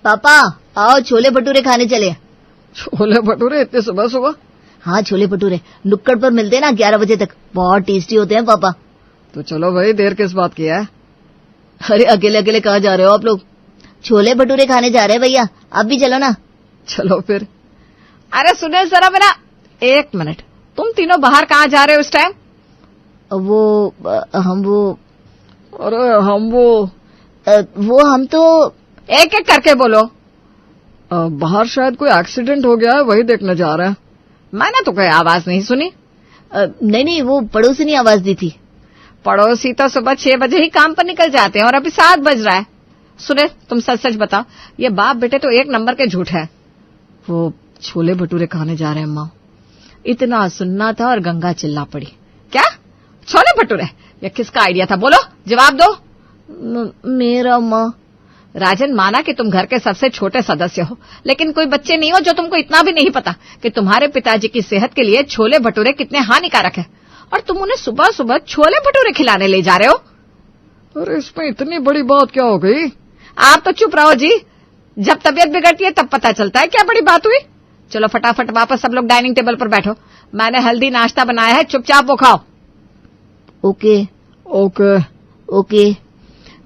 पापा आओ छोले भटूरे खाने चले। छोले भटूरे इतने सुबह सुबह? हाँ छोले भटूरे नुक्कड़ पर मिलते हैं ना 11 बजे तक, बहुत टेस्टी होते हैं पापा। तो चलो भाई, देर किस बात की है? अरे अकेले अकेले कहाँ जा रहे हो आप लोग? छोले भटूरे खाने जा रहे हैं भैया, आप भी चलो ना। चलो फिर। अरे सुने जरा मेरा 1 मिनट, तुम तीनों बाहर कहाँ जा रहे हो इस टाइम? अरे हम तो एक एक करके बोलो। बाहर शायद कोई एक्सीडेंट हो गया है, वही देखने जा रहे हैं। मैंने तो कोई आवाज नहीं सुनी। नहीं वो पड़ोसी ने आवाज दी थी। पड़ोसी तो सुबह 6 बजे ही काम पर निकल जाते हैं और अभी 7 बज रहा है। सुने तुम सच सच बताओ, ये बाप बेटे तो 1 नंबर के झूठ है। वो छोले भटूरे खाने जा रहे हैं अम्मा। इतना सुनना था और गंगा चिल्ला पड़ी। क्या छोले भटूरे? ये किसका आइडिया था? बोलो, जवाब दो। मेरा माँ। राजन, माना कि तुम घर के सबसे छोटे सदस्य हो, लेकिन कोई बच्चे नहीं हो जो तुमको इतना भी नहीं पता कि तुम्हारे पिताजी की सेहत के लिए छोले भटूरे कितने हानिकारक है, और तुम उन्हें सुबह सुबह छोले भटूरे खिलाने ले जा रहे हो। अरे इसमें इतनी बड़ी बात क्या हो गई? आप तो चुप रहो जी, जब तबीयत बिगड़ती है तब पता चलता है क्या बड़ी बात हुई। चलो फटाफट वापस सब लोग डाइनिंग टेबल पर बैठो, मैंने हेल्दी नाश्ता बनाया है, चुपचाप वो खाओ। Okay okay okay.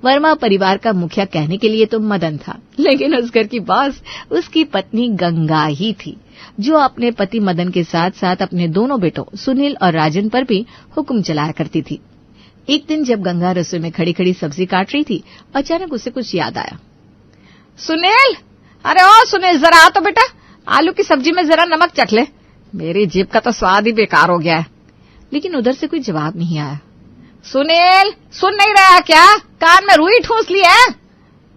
वर्मा परिवार का मुखिया कहने के लिए तो मदन था, लेकिन उस घर की बॉस उसकी पत्नी गंगा ही थी, जो अपने पति मदन के साथ साथ अपने दोनों बेटों सुनील और राजन पर भी हुक्म चलाया करती थी। एक दिन जब गंगा रसोई में खड़ी खड़ी सब्जी काट रही थी, अचानक उसे कुछ याद आया। सुनील, अरे ओ सुनील, जरा आ तो बेटा, आलू की सब्जी में जरा नमक चख ले। मेरी जीभ का तो स्वाद ही बेकार हो गया है। लेकिन उधर से कोई जवाब नहीं आया। सुनील, सुन नहीं रहा क्या? कान में रुई ठूंस ली है?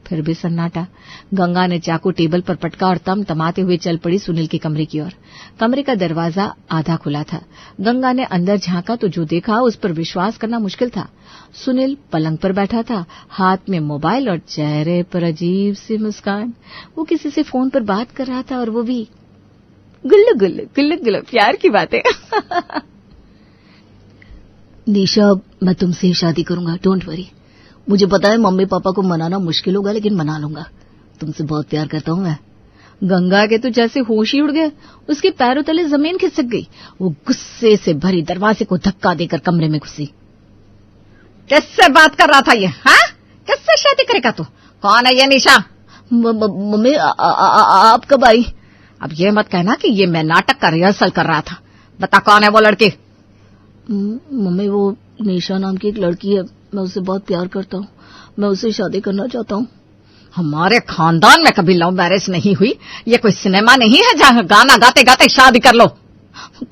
फिर भी सन्नाटा। गंगा ने चाकू टेबल पर पटका और तमतमाते हुए चल पड़ी सुनील के कमरे की ओर। कमरे का दरवाजा आधा खुला था। गंगा ने अंदर झांका तो जो देखा उस पर विश्वास करना मुश्किल था। सुनील पलंग पर बैठा था, हाथ में मोबाइल और चेहरे पर अजीब सी मुस्कान। वो किसी से फोन पर बात कर रहा था, और वो भी गुल्लू गुल्लू गुल्लू गुल्लू प्यार की बातें। निशा, मैं तुमसे शादी करूंगा, डोंट वरी। मुझे पता है मम्मी पापा को मनाना मुश्किल होगा, लेकिन मना लूंगा। तुमसे बहुत प्यार करता हूं मैं। गंगा के तो जैसे होश ही उड़ गए, उसके पैरों तले जमीन खिसक गई। वो गुस्से से भरी दरवाजे को धक्का देकर कमरे में घुसी। किससे बात कर रहा था ये? हाँ, किससे शादी करेगा तू? कौन है ये निशा? मम्मी आप कब आई? अब ये मत कहना कि ये मैं नाटक का रिहर्सल कर रहा था। बता कौन है वो लड़की? मम्मी, वो निशा नाम की एक लड़की है, मैं उससे बहुत प्यार करता हूँ, मैं उससे शादी करना चाहता हूँ। हमारे खानदान में कभी लव मैरिज नहीं हुई। ये कोई सिनेमा नहीं है जहाँ गाना गाते गाते शादी कर लो।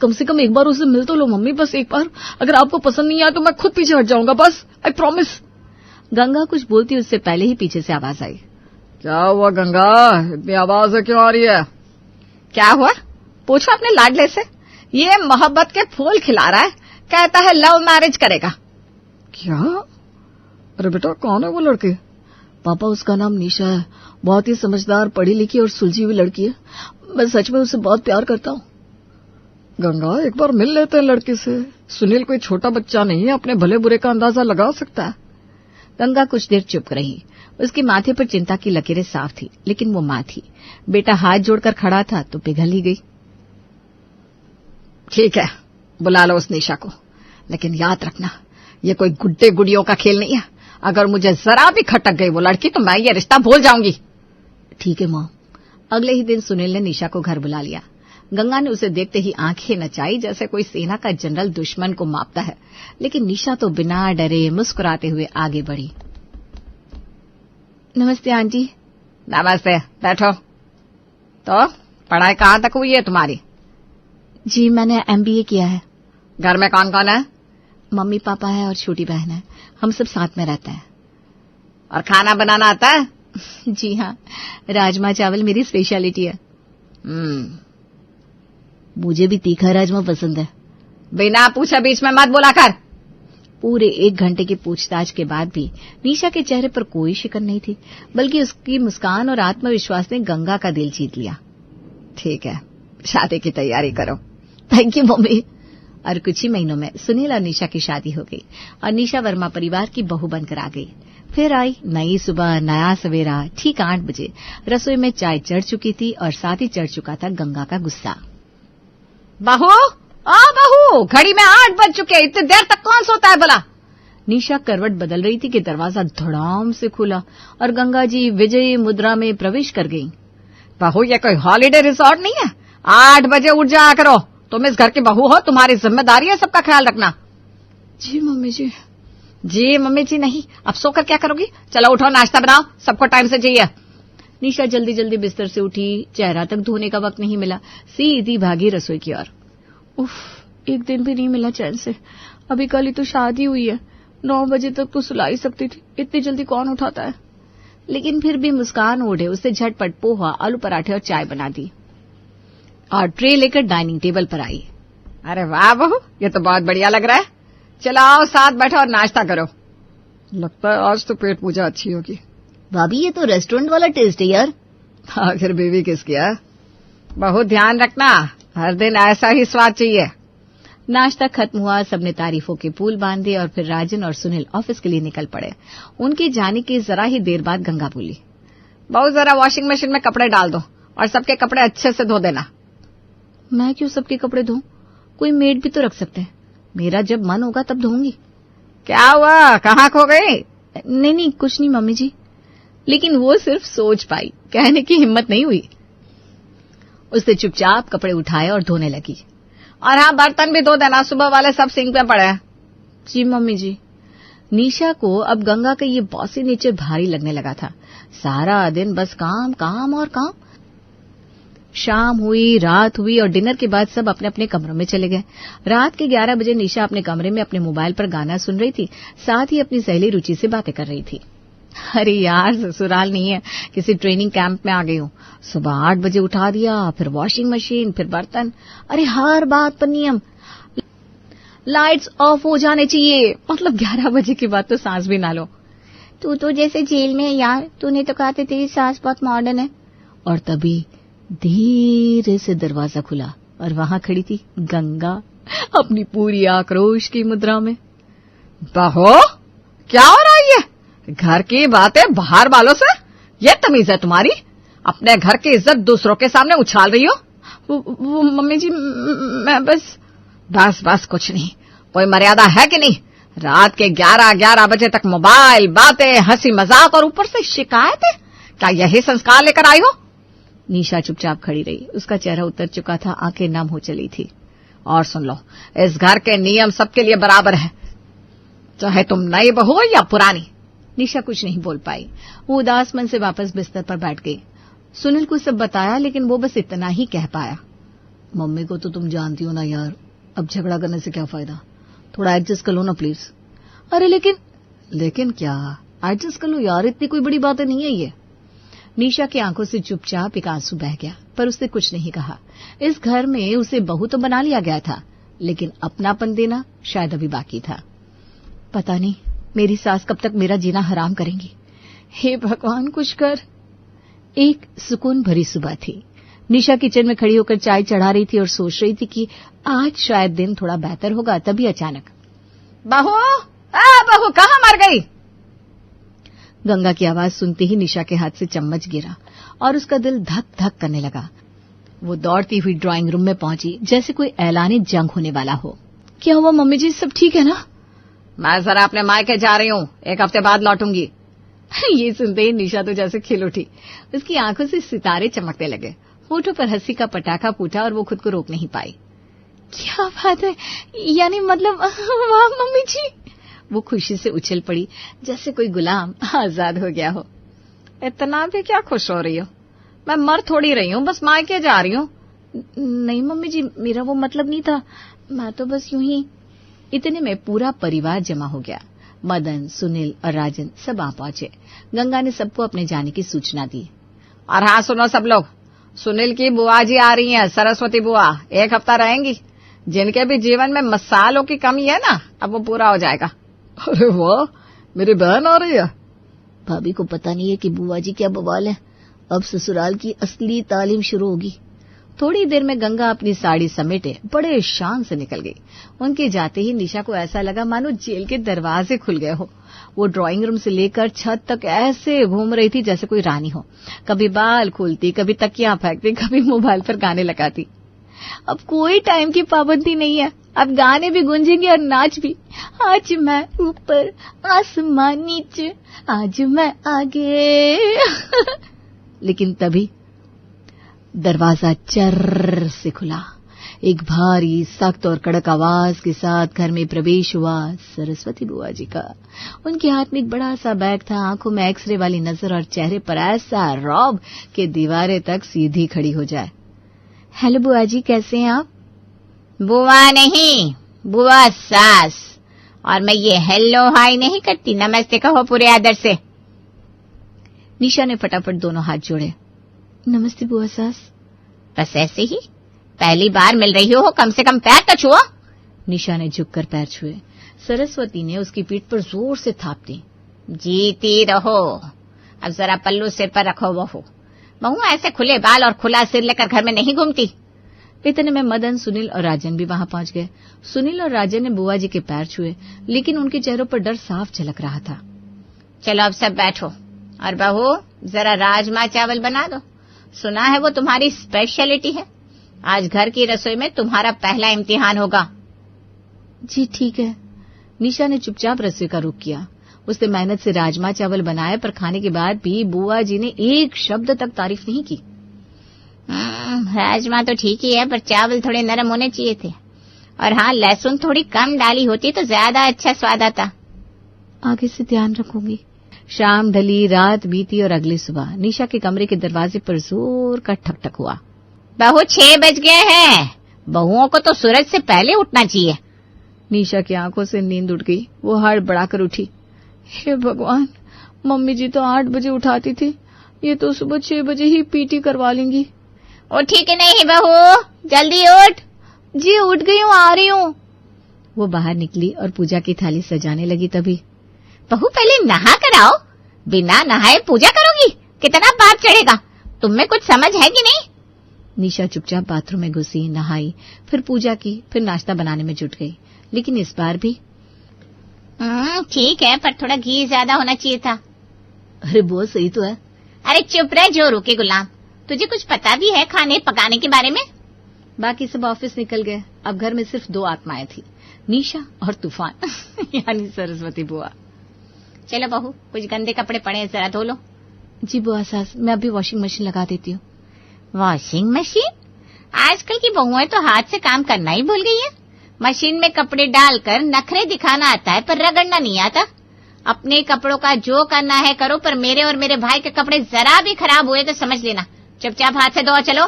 कम से कम एक बार उससे मिल तो लो मम्मी, बस एक बार। अगर आपको पसंद नहीं आया तो मैं खुद पीछे हट जाऊंगा, बस, आई प्रॉमिस। गंगा कुछ बोलती उससे पहले ही पीछे से आवाज आई। क्या हुआ गंगा, इतनी आवाज क्यों आ रही है? क्या हुआ? पूछो अपने लाडले से। ये मोहब्बत के फूल खिला रहा है, कहता है लव मैरिज करेगा। क्या? अरे बेटा, कौन है वो लड़की? पापा, उसका नाम निशा है, बहुत ही समझदार, पढ़ी लिखी और सुलझी हुई लड़की है। मैं सच में उससे बहुत प्यार करता हूँ। गंगा, एक बार मिल लेते हैं लड़की से। सुनील कोई छोटा बच्चा नहीं है, अपने भले बुरे का अंदाजा लगा सकता है। गंगा कुछ देर चुप रही। उसके माथे पर चिंता की लकीरें साफ थी, लेकिन वो मां थी। बेटा हाथ जोड़कर खड़ा था तो पिघल ही गई। ठीक है, बुला लो उस निशा को, लेकिन याद रखना ये कोई गुड्डे गुड़ियों का खेल नहीं है। अगर मुझे जरा भी खटक गई वो लड़की तो मैं ये रिश्ता भूल जाऊंगी। ठीक है मां। अगले ही दिन सुनील ने निशा को घर बुला लिया। गंगा ने उसे देखते ही आंखें नचाई, जैसे कोई सेना का जनरल दुश्मन को मापता है, लेकिन निशा तो बिना डरे मुस्कुराते हुए आगे बढ़ी। नमस्ते आंटी। नमस्ते, बैठो। तो पढ़ाई कहाँ तक हुई है तुम्हारी? जी, मैंने MBA किया है। घर में कौन कौन है? मम्मी पापा है और छोटी बहन है, हम सब साथ में रहते हैं। और खाना बनाना आता है? जी हाँ, राजमा चावल मेरी स्पेशलिटी है। मुझे भी तीखा राजमा पसंद है। बिना पूछे बीच में मत बोला कर। पूरे 1 घंटे की पूछताछ के बाद भी निशा के चेहरे पर कोई शिकन नहीं थी, बल्कि उसकी मुस्कान और आत्मविश्वास ने गंगा का दिल जीत लिया। ठीक है, शादी की तैयारी करो। Thank you mummy. और कुछ ही महीनों में सुनील और निशा की शादी हो गई और निशा वर्मा परिवार की बहू बनकर आ गई। फिर आई नई सुबह, नया सवेरा। ठीक 8 बजे रसोई में चाय चढ़ चुकी थी और साथ ही चढ़ चुका था गंगा का गुस्सा। बहू, बहू, घड़ी में 8 बज चुके, इतनी देर तक कौन सोता है भला? निशा करवट बदल रही थी कि दरवाजा धड़ाम से खुला और गंगा जी विजयी मुद्रा में प्रवेश कर गईं। बहू, ये कोई हॉलिडे रिसोर्ट नहीं है। 8 बजे उठ जाया करो। तुम इस घर की बहू हो, तुम्हारी जिम्मेदारी है सबका ख्याल रखना। जी मम्मी जी। जी मम्मी जी नहीं, अब सोकर क्या करोगी? चलो उठो, नाश्ता बनाओ, सबको टाइम से चाहिए। निशा जल्दी जल्दी बिस्तर से उठी। चेहरा तक धोने का वक्त नहीं मिला, सीधी भागी रसोई की ओर। उफ, एक दिन भी नहीं मिला चैन से। अभी कल ही तो शादी हुई है, 9 बजे तक तो सुला ही सकती थी, इतनी जल्दी कौन उठाता है। लेकिन फिर भी मुस्कान ओढ़े उससे झटपट पोहा, आलू पराठे और चाय बना दी और ट्रे लेकर डाइनिंग टेबल पर आई। अरे वाह बहू, ये तो बहुत बढ़िया लग रहा है। चलो आओ, साथ बैठो और नाश्ता करो। लगता है आज तो पेट पूजा अच्छी होगी। भाभी, ये तो रेस्टोरेंट वाला टेस्ट है यार। आखिर बीवी किसकी है? बहुत ध्यान रखना, हर दिन ऐसा ही स्वाद चाहिए। नाश्ता खत्म हुआ, सबने तारीफों के पुल बांधे और फिर राजन और सुनील ऑफिस के लिए निकल पड़े। उनके जाने के जरा ही देर बाद गंगा बोली, बहुत जरा वॉशिंग मशीन में कपड़े डाल दो और सबके कपड़े अच्छे से धो देना। मैं क्यों सबके कपड़े धोऊं? कोई मेड भी तो रख सकते हैं। मेरा जब मन होगा तब धोऊंगी। क्या हुआ, कहाँ खो गई? नहीं कुछ नहीं मम्मी जी। लेकिन वो सिर्फ सोच पाई, कहने की हिम्मत नहीं हुई। उसने चुपचाप कपड़े उठाए और धोने लगी। और हाँ, बर्तन भी धो देना, सुबह वाले सब सिंक में पड़े हैं। जी मम्मी जी। निशा को अब गंगा का ये बॉसी नेचर भारी लगने लगा था। सारा दिन बस काम काम और काम। शाम हुई, रात हुई और डिनर के बाद सब अपने अपने कमरों में चले गए। रात के 11 बजे निशा अपने कमरे में अपने मोबाइल पर गाना सुन रही थी, साथ ही अपनी सहेली रुचि से बातें कर रही थी। अरे यार, ससुराल नहीं है, किसी ट्रेनिंग कैंप में आ गई हूँ। सुबह 8 बजे उठा दिया, फिर वॉशिंग मशीन, फिर बर्तन। अरे हर बात पर नियम, लाइट्स ऑफ हो जाने चाहिए। मतलब 11 बजे के बाद तो सांस भी ना लो। तू तो जैसे जेल में है यार, तूने तो कहा था तेरी सास बहुत मॉडर्न है। और तभी धीरे से दरवाजा खुला और वहां खड़ी थी गंगा, अपनी पूरी आक्रोश की मुद्रा में। बहू, क्या हो रहा है? घर की बातें बाहर वालों से, ये तमीज है तुम्हारी? अपने घर की इज्जत दूसरों के सामने उछाल रही हो। वो मम्मी जी, मैं बस कुछ नहीं। कोई मर्यादा है कि नहीं? रात के 11 बजे तक मोबाइल, बातें, हंसी मजाक और ऊपर से शिकायतें। क्या यही संस्कार लेकर आई हो? निशा चुपचाप खड़ी रही। उसका चेहरा उतर चुका था, आंखें नम हो चली थी। और सुन लो, इस घर के नियम सबके लिए बराबर है, चाहे तुम नई बहू हो या पुरानी। निशा कुछ नहीं बोल पाई। वो उदास मन से वापस बिस्तर पर बैठ गई। सुनील को सब बताया, लेकिन वो बस इतना ही कह पाया, मम्मी को तो तुम जानती हो ना यार, अब झगड़ा करने से क्या फायदा, थोड़ा एडजस्ट कर लो ना प्लीज। अरे लेकिन क्या, एडजस्ट कर लो यार, इतनी कोई बड़ी बात नहीं है ये। निशा की आंखों से चुपचाप एक आंसू बह गया, पर उसने कुछ नहीं कहा। इस घर में उसे बहू तो बना लिया गया था, लेकिन अपनापन देना शायद अभी बाकी था। पता नहीं मेरी सास कब तक मेरा जीना हराम करेंगी। हे भगवान, कुछ कर। एक सुकून भरी सुबह थी। निशा किचन में खड़ी होकर चाय चढ़ा रही थी और सोच रही थी कि आज शायद दिन थोड़ा बेहतर होगा। तभी अचानक, बहू कहाँ मर गई? गंगा की आवाज सुनते ही निशा के हाथ से चम्मच गिरा और उसका दिल धक धक करने लगा। वो दौड़ती हुई ड्राइंग रूम में पहुंची, जैसे कोई ऐलाने जंग होने वाला हो। क्या हुआ मम्मी जी, सब ठीक है ना? मैं जरा अपने मायके जा रही हूँ, 1 हफ्ते बाद लौटूंगी। ये सुनते ही निशा तो जैसे खिल उठी। उसकी आंखों से सितारे चमकने लगे, होठों पर हंसी का पटाखा फूटा और वो खुद को रोक नहीं पाई। क्या बात है, यानी मतलब वाह मम्मी जी। वो खुशी से उछल पड़ी, जैसे कोई गुलाम आजाद हो गया हो। इतना भी क्या खुश हो रही हो? मैं मर थोड़ी रही हूँ, बस मायके जा रही हूँ। नहीं मम्मी जी, मेरा वो मतलब नहीं था, मैं तो बस यूं ही। इतने में पूरा परिवार जमा हो गया। मदन, सुनील और राजन सब आ पहुंचे। गंगा ने सबको अपने जाने की सूचना दी। और हाँ सुनो सब लोग, सुनील की बुआ जी आ रही हैं, सरस्वती बुआ, 1 हफ्ता रहेंगी। जिनके भी जीवन में मसालों की कमी है ना, अब वो पूरा हो जाएगा। अरे वाह, मेरी बहन आ रही है। भाभी को पता नहीं है कि बुआ जी क्या बवाल है। अब ससुराल की असली तालीम शुरू होगी। थोड़ी देर में गंगा अपनी साड़ी समेटे बड़े शान से निकल गई। उनके जाते ही निशा को ऐसा लगा मानो जेल के दरवाजे खुल गए हो। वो ड्राइंग रूम से लेकर छत तक ऐसे घूम रही थी जैसे कोई रानी हो। कभी बाल खोलती, कभी तकिया फेंकती, कभी मोबाइल पर गाने लगाती। अब कोई टाइम की पाबंदी नहीं है, अब गाने भी गूंजेंगे और नाच भी। आज मैं ऊपर, आसमान नीचे, आज मैं आगे। लेकिन तभी दरवाजा चर्र से खुला। एक भारी, सख्त और कड़क आवाज के साथ घर में प्रवेश हुआ सरस्वती बुआ जी का। उनके हाथ में एक बड़ा सा बैग था, आंखों में एक्सरे वाली नजर और चेहरे पर ऐसा रौब कि दीवारें तक सीधी खड़ी हो जाए। हेलो बुआ जी, कैसे हैं आप? बुआ नहीं, बुआ सास। और मैं ये हेलो हाय नहीं करती, नमस्ते कहो पूरे आदर से। निशा ने फटाफट दोनों हाथ जोड़े। नमस्ते बुआ सास। बस ऐसे ही? पहली बार मिल रही हो, कम से कम पैर तो छुओ। निशा ने झुककर पैर छुए। सरस्वती ने उसकी पीठ पर जोर से थाप दी। जीती रहो। अब जरा पल्लू सिर पर रखो बहू। बहू ऐसे खुले बाल और खुला सिर लेकर घर में नहीं घूमती। इतने में मदन, सुनील और राजन भी वहां पहुंच गए। सुनील और राजन ने बुआ जी के पैर छुए, लेकिन उनके चेहरों पर डर साफ झलक रहा था। चलो अब सब बैठो, और बहू जरा राजमा चावल बना दो। सुना है वो तुम्हारी स्पेशलिटी है। आज घर की रसोई में तुम्हारा पहला इम्तिहान होगा। जी ठीक है। निशा ने चुपचाप रसोई का रुख किया। उसने मेहनत से राजमा चावल बनाए, पर खाने के बाद भी बुआ जी ने एक शब्द तक तारीफ नहीं की। राजमा तो ठीक ही है, पर चावल थोड़े नरम होने चाहिए थे। और हाँ, लहसुन थोड़ी कम डाली होती तो ज्यादा अच्छा स्वाद आता। आगे से ध्यान रखूंगी। शाम ढली, रात बीती और अगली सुबह निशा के कमरे के दरवाजे पर जोर का ठक-ठक हुआ। बहू 6 बज गए हैं। बहुओं को तो सूरज से पहले उठना चाहिए। निशा की आंखों से नींद उड़ गई। वो हड़बड़ाकर उठी। हे भगवान, मम्मी जी तो 8 बजे उठाती थी, ये तो सुबह 6 बजे ही पीटी करवा लेंगी। उठी कि नहीं बहू? जल्दी उठ। जी उठ गई हूँ, आ रही हूँ। वो बाहर निकली और पूजा की थाली सजाने लगी। तभी बहू पहले नहा कर आओ। बिना नहाए पूजा करोगी? कितना पाप चढ़ेगा। तुम में कुछ समझ है कि नहीं? निशा चुपचाप बाथरूम में घुसी, नहाई, फिर पूजा की, फिर नाश्ता बनाने में जुट गई। लेकिन इस बार भी ठीक है, पर थोड़ा घी ज्यादा होना चाहिए था। अरे वो सही तो है। अरे चुप रह जो रुके गुलाम। तुझे कुछ पता भी है खाने पकाने के बारे में? बाकी सब ऑफिस निकल गए। अब घर में सिर्फ 2 आत्माएं थी, निशा और तूफान यानी सरस्वती बुआ। चलो बहू, कुछ गंदे कपड़े पड़े हैं, जरा धो लो। जी बुआ सास, मैं अभी वॉशिंग मशीन लगा देती हूँ। Washing machine? आजकल की बहुएं तो हाथ से काम करना ही भूल गई है। मशीन में कपड़े डालकर नखरे दिखाना आता है, पर रगड़ना नहीं आता। अपने कपड़ों का जो करना है करो, पर मेरे और मेरे भाई के कपड़े जरा भी खराब हुए तो समझ लेना, चुपचाप हाथ से धो। चलो।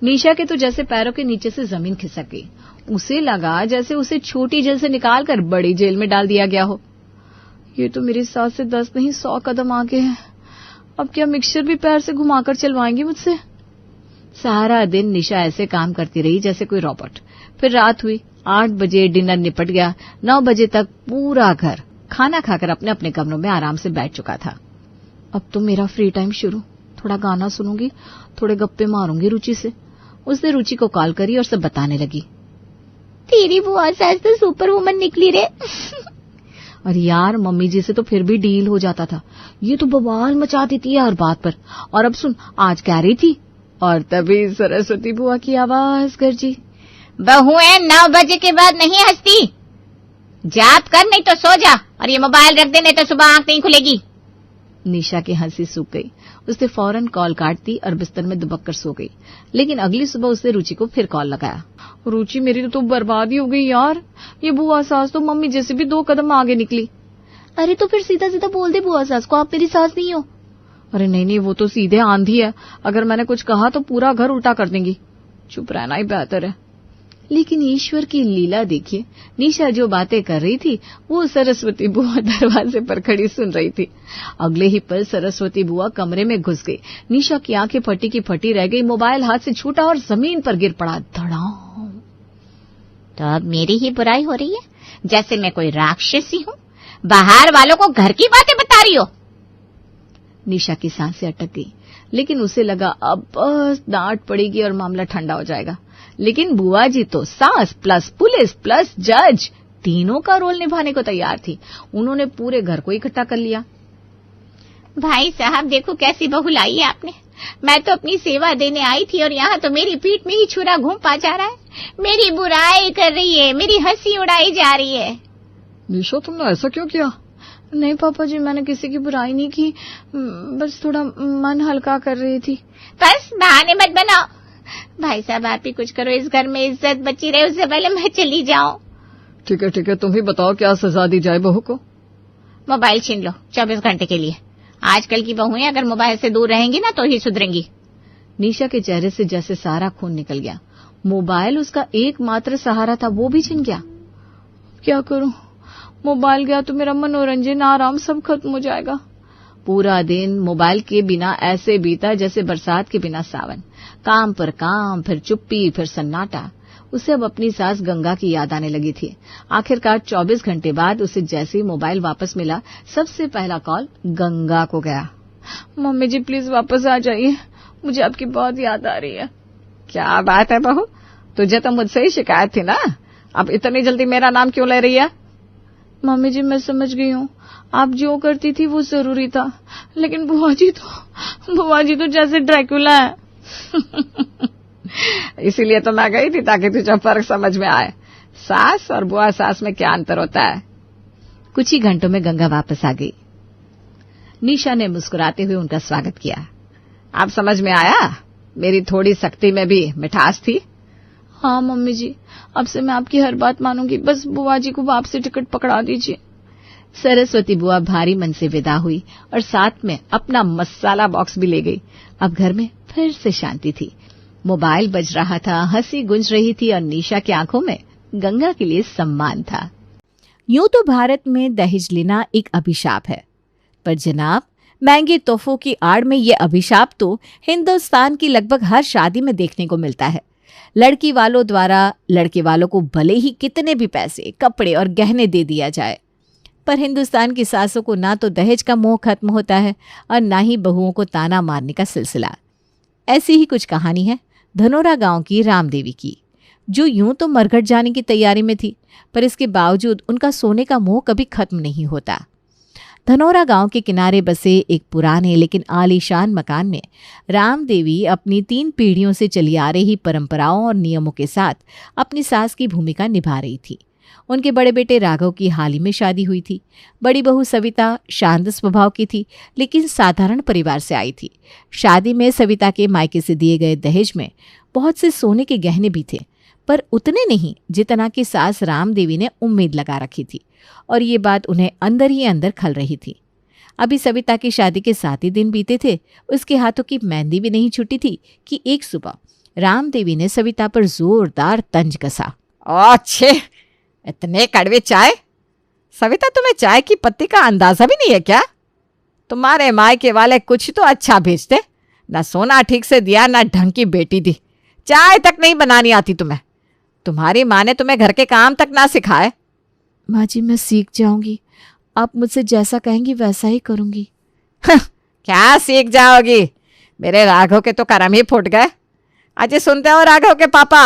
निशा के तो जैसे पैरों के नीचे से जमीन खिसक गई। उसे लगा जैसे उसे छोटी जेल से निकालकर बड़ी जेल में डाल दिया गया हो। ये तो मेरी सास से 10 नहीं 100 कदम आगे है। अब क्या मिक्सचर भी पैर से घुमाकर चलवाएंगी मुझसे? सारा दिन निशा ऐसे काम करती रही जैसे कोई रोबोट। फिर रात हुई, 8 बजे डिनर निपट गया। 9 बजे तक पूरा घर खाना खाकर अपने अपने कमरों में आराम से बैठ चुका था। अब तो मेरा फ्री टाइम शुरू। थोड़ा गाना सुनूंगी, थोड़े गप्पे मारूंगी रुचि से। उसने रुचि को कॉल करी और सब बताने लगी। तेरी बुआ सास तो सुपर वुमन निकली रे। और यार, मम्मी जी से तो फिर भी डील हो जाता था, ये तो बवाल मचा देती है हर बात पर। और अब सुन, आज कह रही थी। और तभी सरस्वती बुआ की आवाज गरजी। बहुएं 9 बजे के बाद नहीं हंसती। जाप कर, नहीं तो सो जा, और ये मोबाइल रख दे, नहीं तो सुबह आंख नहीं खुलेगी। निशा की हंसी सूख गई। उसने फौरन कॉल काट दी और बिस्तर में दुबक कर सो गई। लेकिन अगली सुबह उसने रुचि को फिर कॉल लगाया। रुचि, मेरी तो बर्बादी हो गई यार। ये बुआ सास तो मम्मी जैसे भी 2 कदम आगे निकली। अरे तो फिर सीधा सीधा बोल दे बुआ सास को, आप मेरी सास नहीं हो। अरे नहीं, वो तो सीधे आंधी है। अगर मैंने कुछ कहा तो पूरा घर उल्टा कर देंगी। चुप रहना ही बेहतर है। लेकिन ईश्वर की लीला देखिए, निशा जो बातें कर रही थी वो सरस्वती बुआ दरवाजे पर खड़ी सुन रही थी। अगले ही पल सरस्वती बुआ कमरे में घुस गई। निशा की आंखें फटी की फटी रह गई। मोबाइल हाथ से छूटा और जमीन पर गिर पड़ा धड़ाम। तो अब मेरी ही बुराई हो रही है, जैसे मैं कोई राक्षसी हूँ। बाहर वालों को घर की बातें बता रही हो। निशा की सांसें अटक गई। लेकिन उसे लगा अब बस डांट पड़ेगी और मामला ठंडा हो जाएगा। लेकिन बुआ जी तो सास प्लस पुलिस प्लस जज तीनों का रोल निभाने को तैयार थी। उन्होंने पूरे घर को इकट्ठा कर लिया। भाई साहब देखो कैसी बहू लाई है आपने। मैं तो अपनी सेवा देने आई थी और यहाँ तो मेरी पीठ में ही छुरा घूम पा जा रहा है। मेरी बुराई कर रही है, मेरी हंसी उड़ाई जा रही है। निशा तुमने ऐसा क्यों किया? नहीं पापा जी, मैंने किसी की बुराई नहीं की, बस थोड़ा मन हल्का कर रही थी। बस बहाने मत बनाओ। भाई साहब आप ही कुछ करो, इस घर में इज्जत बची रहे, उससे पहले मैं चली जाऊं। ठीक है, तुम ही बताओ क्या सजा दी जाए बहू को? मोबाइल छीन लो 24 घंटे के लिए। आजकल की बहुएं अगर मोबाइल से दूर रहेंगी ना तो ही सुधरेंगी। निशा के चेहरे से जैसे सारा खून निकल गया। मोबाइल उसका एकमात्र सहारा था, वो भी छिन गया। क्या करूं? मोबाइल गया तो मेरा मनोरंजन, आराम सब खत्म हो जाएगा। पूरा दिन मोबाइल के बिना ऐसे बीता जैसे बरसात के बिना सावन। काम पर काम, फिर चुप्पी, फिर सन्नाटा। उसे अब अपनी सास गंगा की याद आने लगी थी। आखिरकार 24 घंटे बाद उसे जैसे ही मोबाइल वापस मिला, सबसे पहला कॉल गंगा को गया। मम्मी जी प्लीज वापस आ जाइए, मुझे आपकी बहुत याद आ रही है। क्या बात है बहू, तुझे तो मुझसे ही शिकायत थी ना, अब इतनी जल्दी मेरा नाम क्यों ले रही है? मम्मी जी मैं समझ गई हूँ, आप जो करती थी वो जरूरी था, लेकिन बुआ जी तो जैसे ड्रैकुला है। इसीलिए तो मैं गई थी ताकि तुझे फर्क समझ में आए। सास और बुआ सास में क्या अंतर होता है। कुछ ही घंटों में गंगा वापस आ गई। निशा ने मुस्कुराते हुए उनका स्वागत किया। आप समझ में आया, मेरी थोड़ी सख्ती में भी मिठास थी। हाँ मम्मी जी, अब से मैं आपकी हर बात मानूंगी, बस बुआ जी को वापसी टिकट पकड़ा दीजिए। सरस्वती बुआ भारी मन से विदा हुई और साथ में अपना मसाला बॉक्स भी ले गई। अब घर में फिर से शांति थी। मोबाइल बज रहा था, हंसी गूंज रही थी और निशा की आंखों में गंगा के लिए सम्मान था। यूं तो भारत में दहेज लेना एक अभिशाप है, पर जनाब महंगे तोहफों की आड़ में ये अभिशाप तो हिंदुस्तान की लगभग हर शादी में देखने को मिलता है। लड़की वालों द्वारा लड़के वालों को भले ही कितने भी पैसे, कपड़े और गहने दे दिया जाए, पर हिंदुस्तान की सासों को ना तो दहेज का मोह खत्म होता है और ना ही बहुओं को ताना मारने का सिलसिला। ऐसी ही कुछ कहानी है धनोरा गांव की रामदेवी की, जो यूं तो मरघट जाने की तैयारी में थी, पर इसके बावजूद उनका सोने का मोह कभी खत्म नहीं होता। धनोरा गांव के किनारे बसे एक पुराने लेकिन आलीशान मकान में रामदेवी अपनी 3 पीढ़ियों से चली आ रही परंपराओं और नियमों के साथ अपनी सास की भूमिका निभा रही थी। उनके बड़े बेटे राघव की हाल ही में शादी हुई थी। बड़ी बहू सविता शांत स्वभाव की थी, लेकिन साधारण परिवार से आई थी। शादी में सविता के मायके से दिए गए दहेज में बहुत से सोने के गहने भी थे, पर उतने नहीं जितना कि सास रामदेवी ने उम्मीद लगा रखी थी, और ये बात उन्हें अंदर ही अंदर खल रही थी। अभी सविता की शादी के 7 ही दिन बीते थे, उसके हाथों की मेहंदी भी नहीं छूटी थी कि एक सुबह रामदेवी ने सविता पर जोरदार तंज कसा। अच्छे, इतने कड़वे चाय? सविता, तुम्हें चाय की पत्ती का अंदाजा भी नहीं है क्या? तुम्हारे मायके वाले कुछ तो अच्छा भेजते, न सोना ठीक से दिया, न ढंग की बेटी दी, चाय तक नहीं बनानी आती तुम्हें। तुम्हारी माँ ने तुम्हें घर के काम तक ना सिखाए। माँ जी मैं सीख जाऊंगी, आप मुझसे जैसा कहेंगी वैसा ही करूंगी। क्या सीख जाओगी? मेरे राघव के तो करम ही फूट गए। अजय सुनते हो राघव के पापा,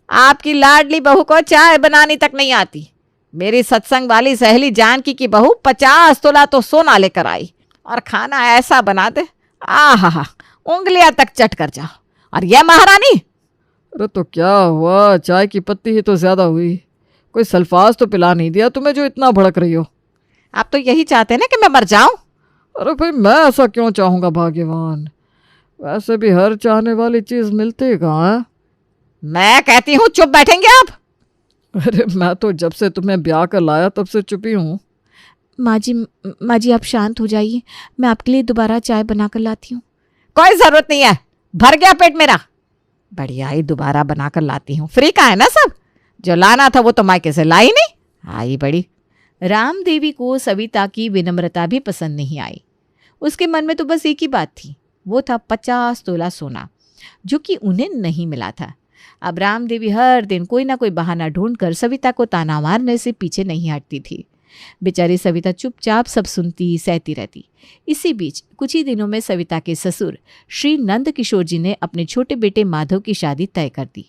आपकी लाडली बहू को चाय बनानी तक नहीं आती। मेरी सत्संग वाली सहेली जानकी की बहू 50 तोला तो सोना लेकर आई और खाना ऐसा बना दे, आहा, उंगलियां तक चट कर जाओ। और यह महारानी, अरे तो क्या हुआ, चाय की पत्ती ही तो ज्यादा हुई, कोई सल्फाज तो पिला नहीं दिया तुम्हें जो इतना भड़क रही हो? आप तो यही चाहते हैं ना कि मैं मर जाऊं? अरे भाई मैं ऐसा क्यों चाहूंगा भाग्यवान, वैसे भी हर चाहने वाली चीज मिलती कहाँ है। मैं कहती हूँ चुप बैठेंगे आप? अरे मैं तो जब से तुम्हें ब्याह कर लाया तब से चुप ही हूँ। माँ जी आप शांत हो जाइए, मैं आपके लिए दोबारा चाय बनाकर लाती हूँ। कोई जरूरत नहीं है, भर गया पेट मेरा। बढ़िया ही दोबारा बनाकर लाती हूँ, फ्री का है ना सब, जो लाना था वो तो मायके से लाई नहीं, आई बड़ी। रामदेवी को सविता की विनम्रता भी पसंद नहीं आई। उसके मन में तो बस एक ही बात थी, वो था 50 तोला सोना, जो कि उन्हें नहीं मिला था। अब रामदेवी हर दिन कोई ना कोई बहाना ढूंढकर सविता को ताना मारने से पीछे नहीं हटती थी। बेचारी सविता चुपचाप सब सुनती सहती रहती। इसी बीच कुछ ही दिनों में सविता के ससुर श्री नंद किशोर जी ने अपने छोटे बेटे माधव की शादी तय कर दी,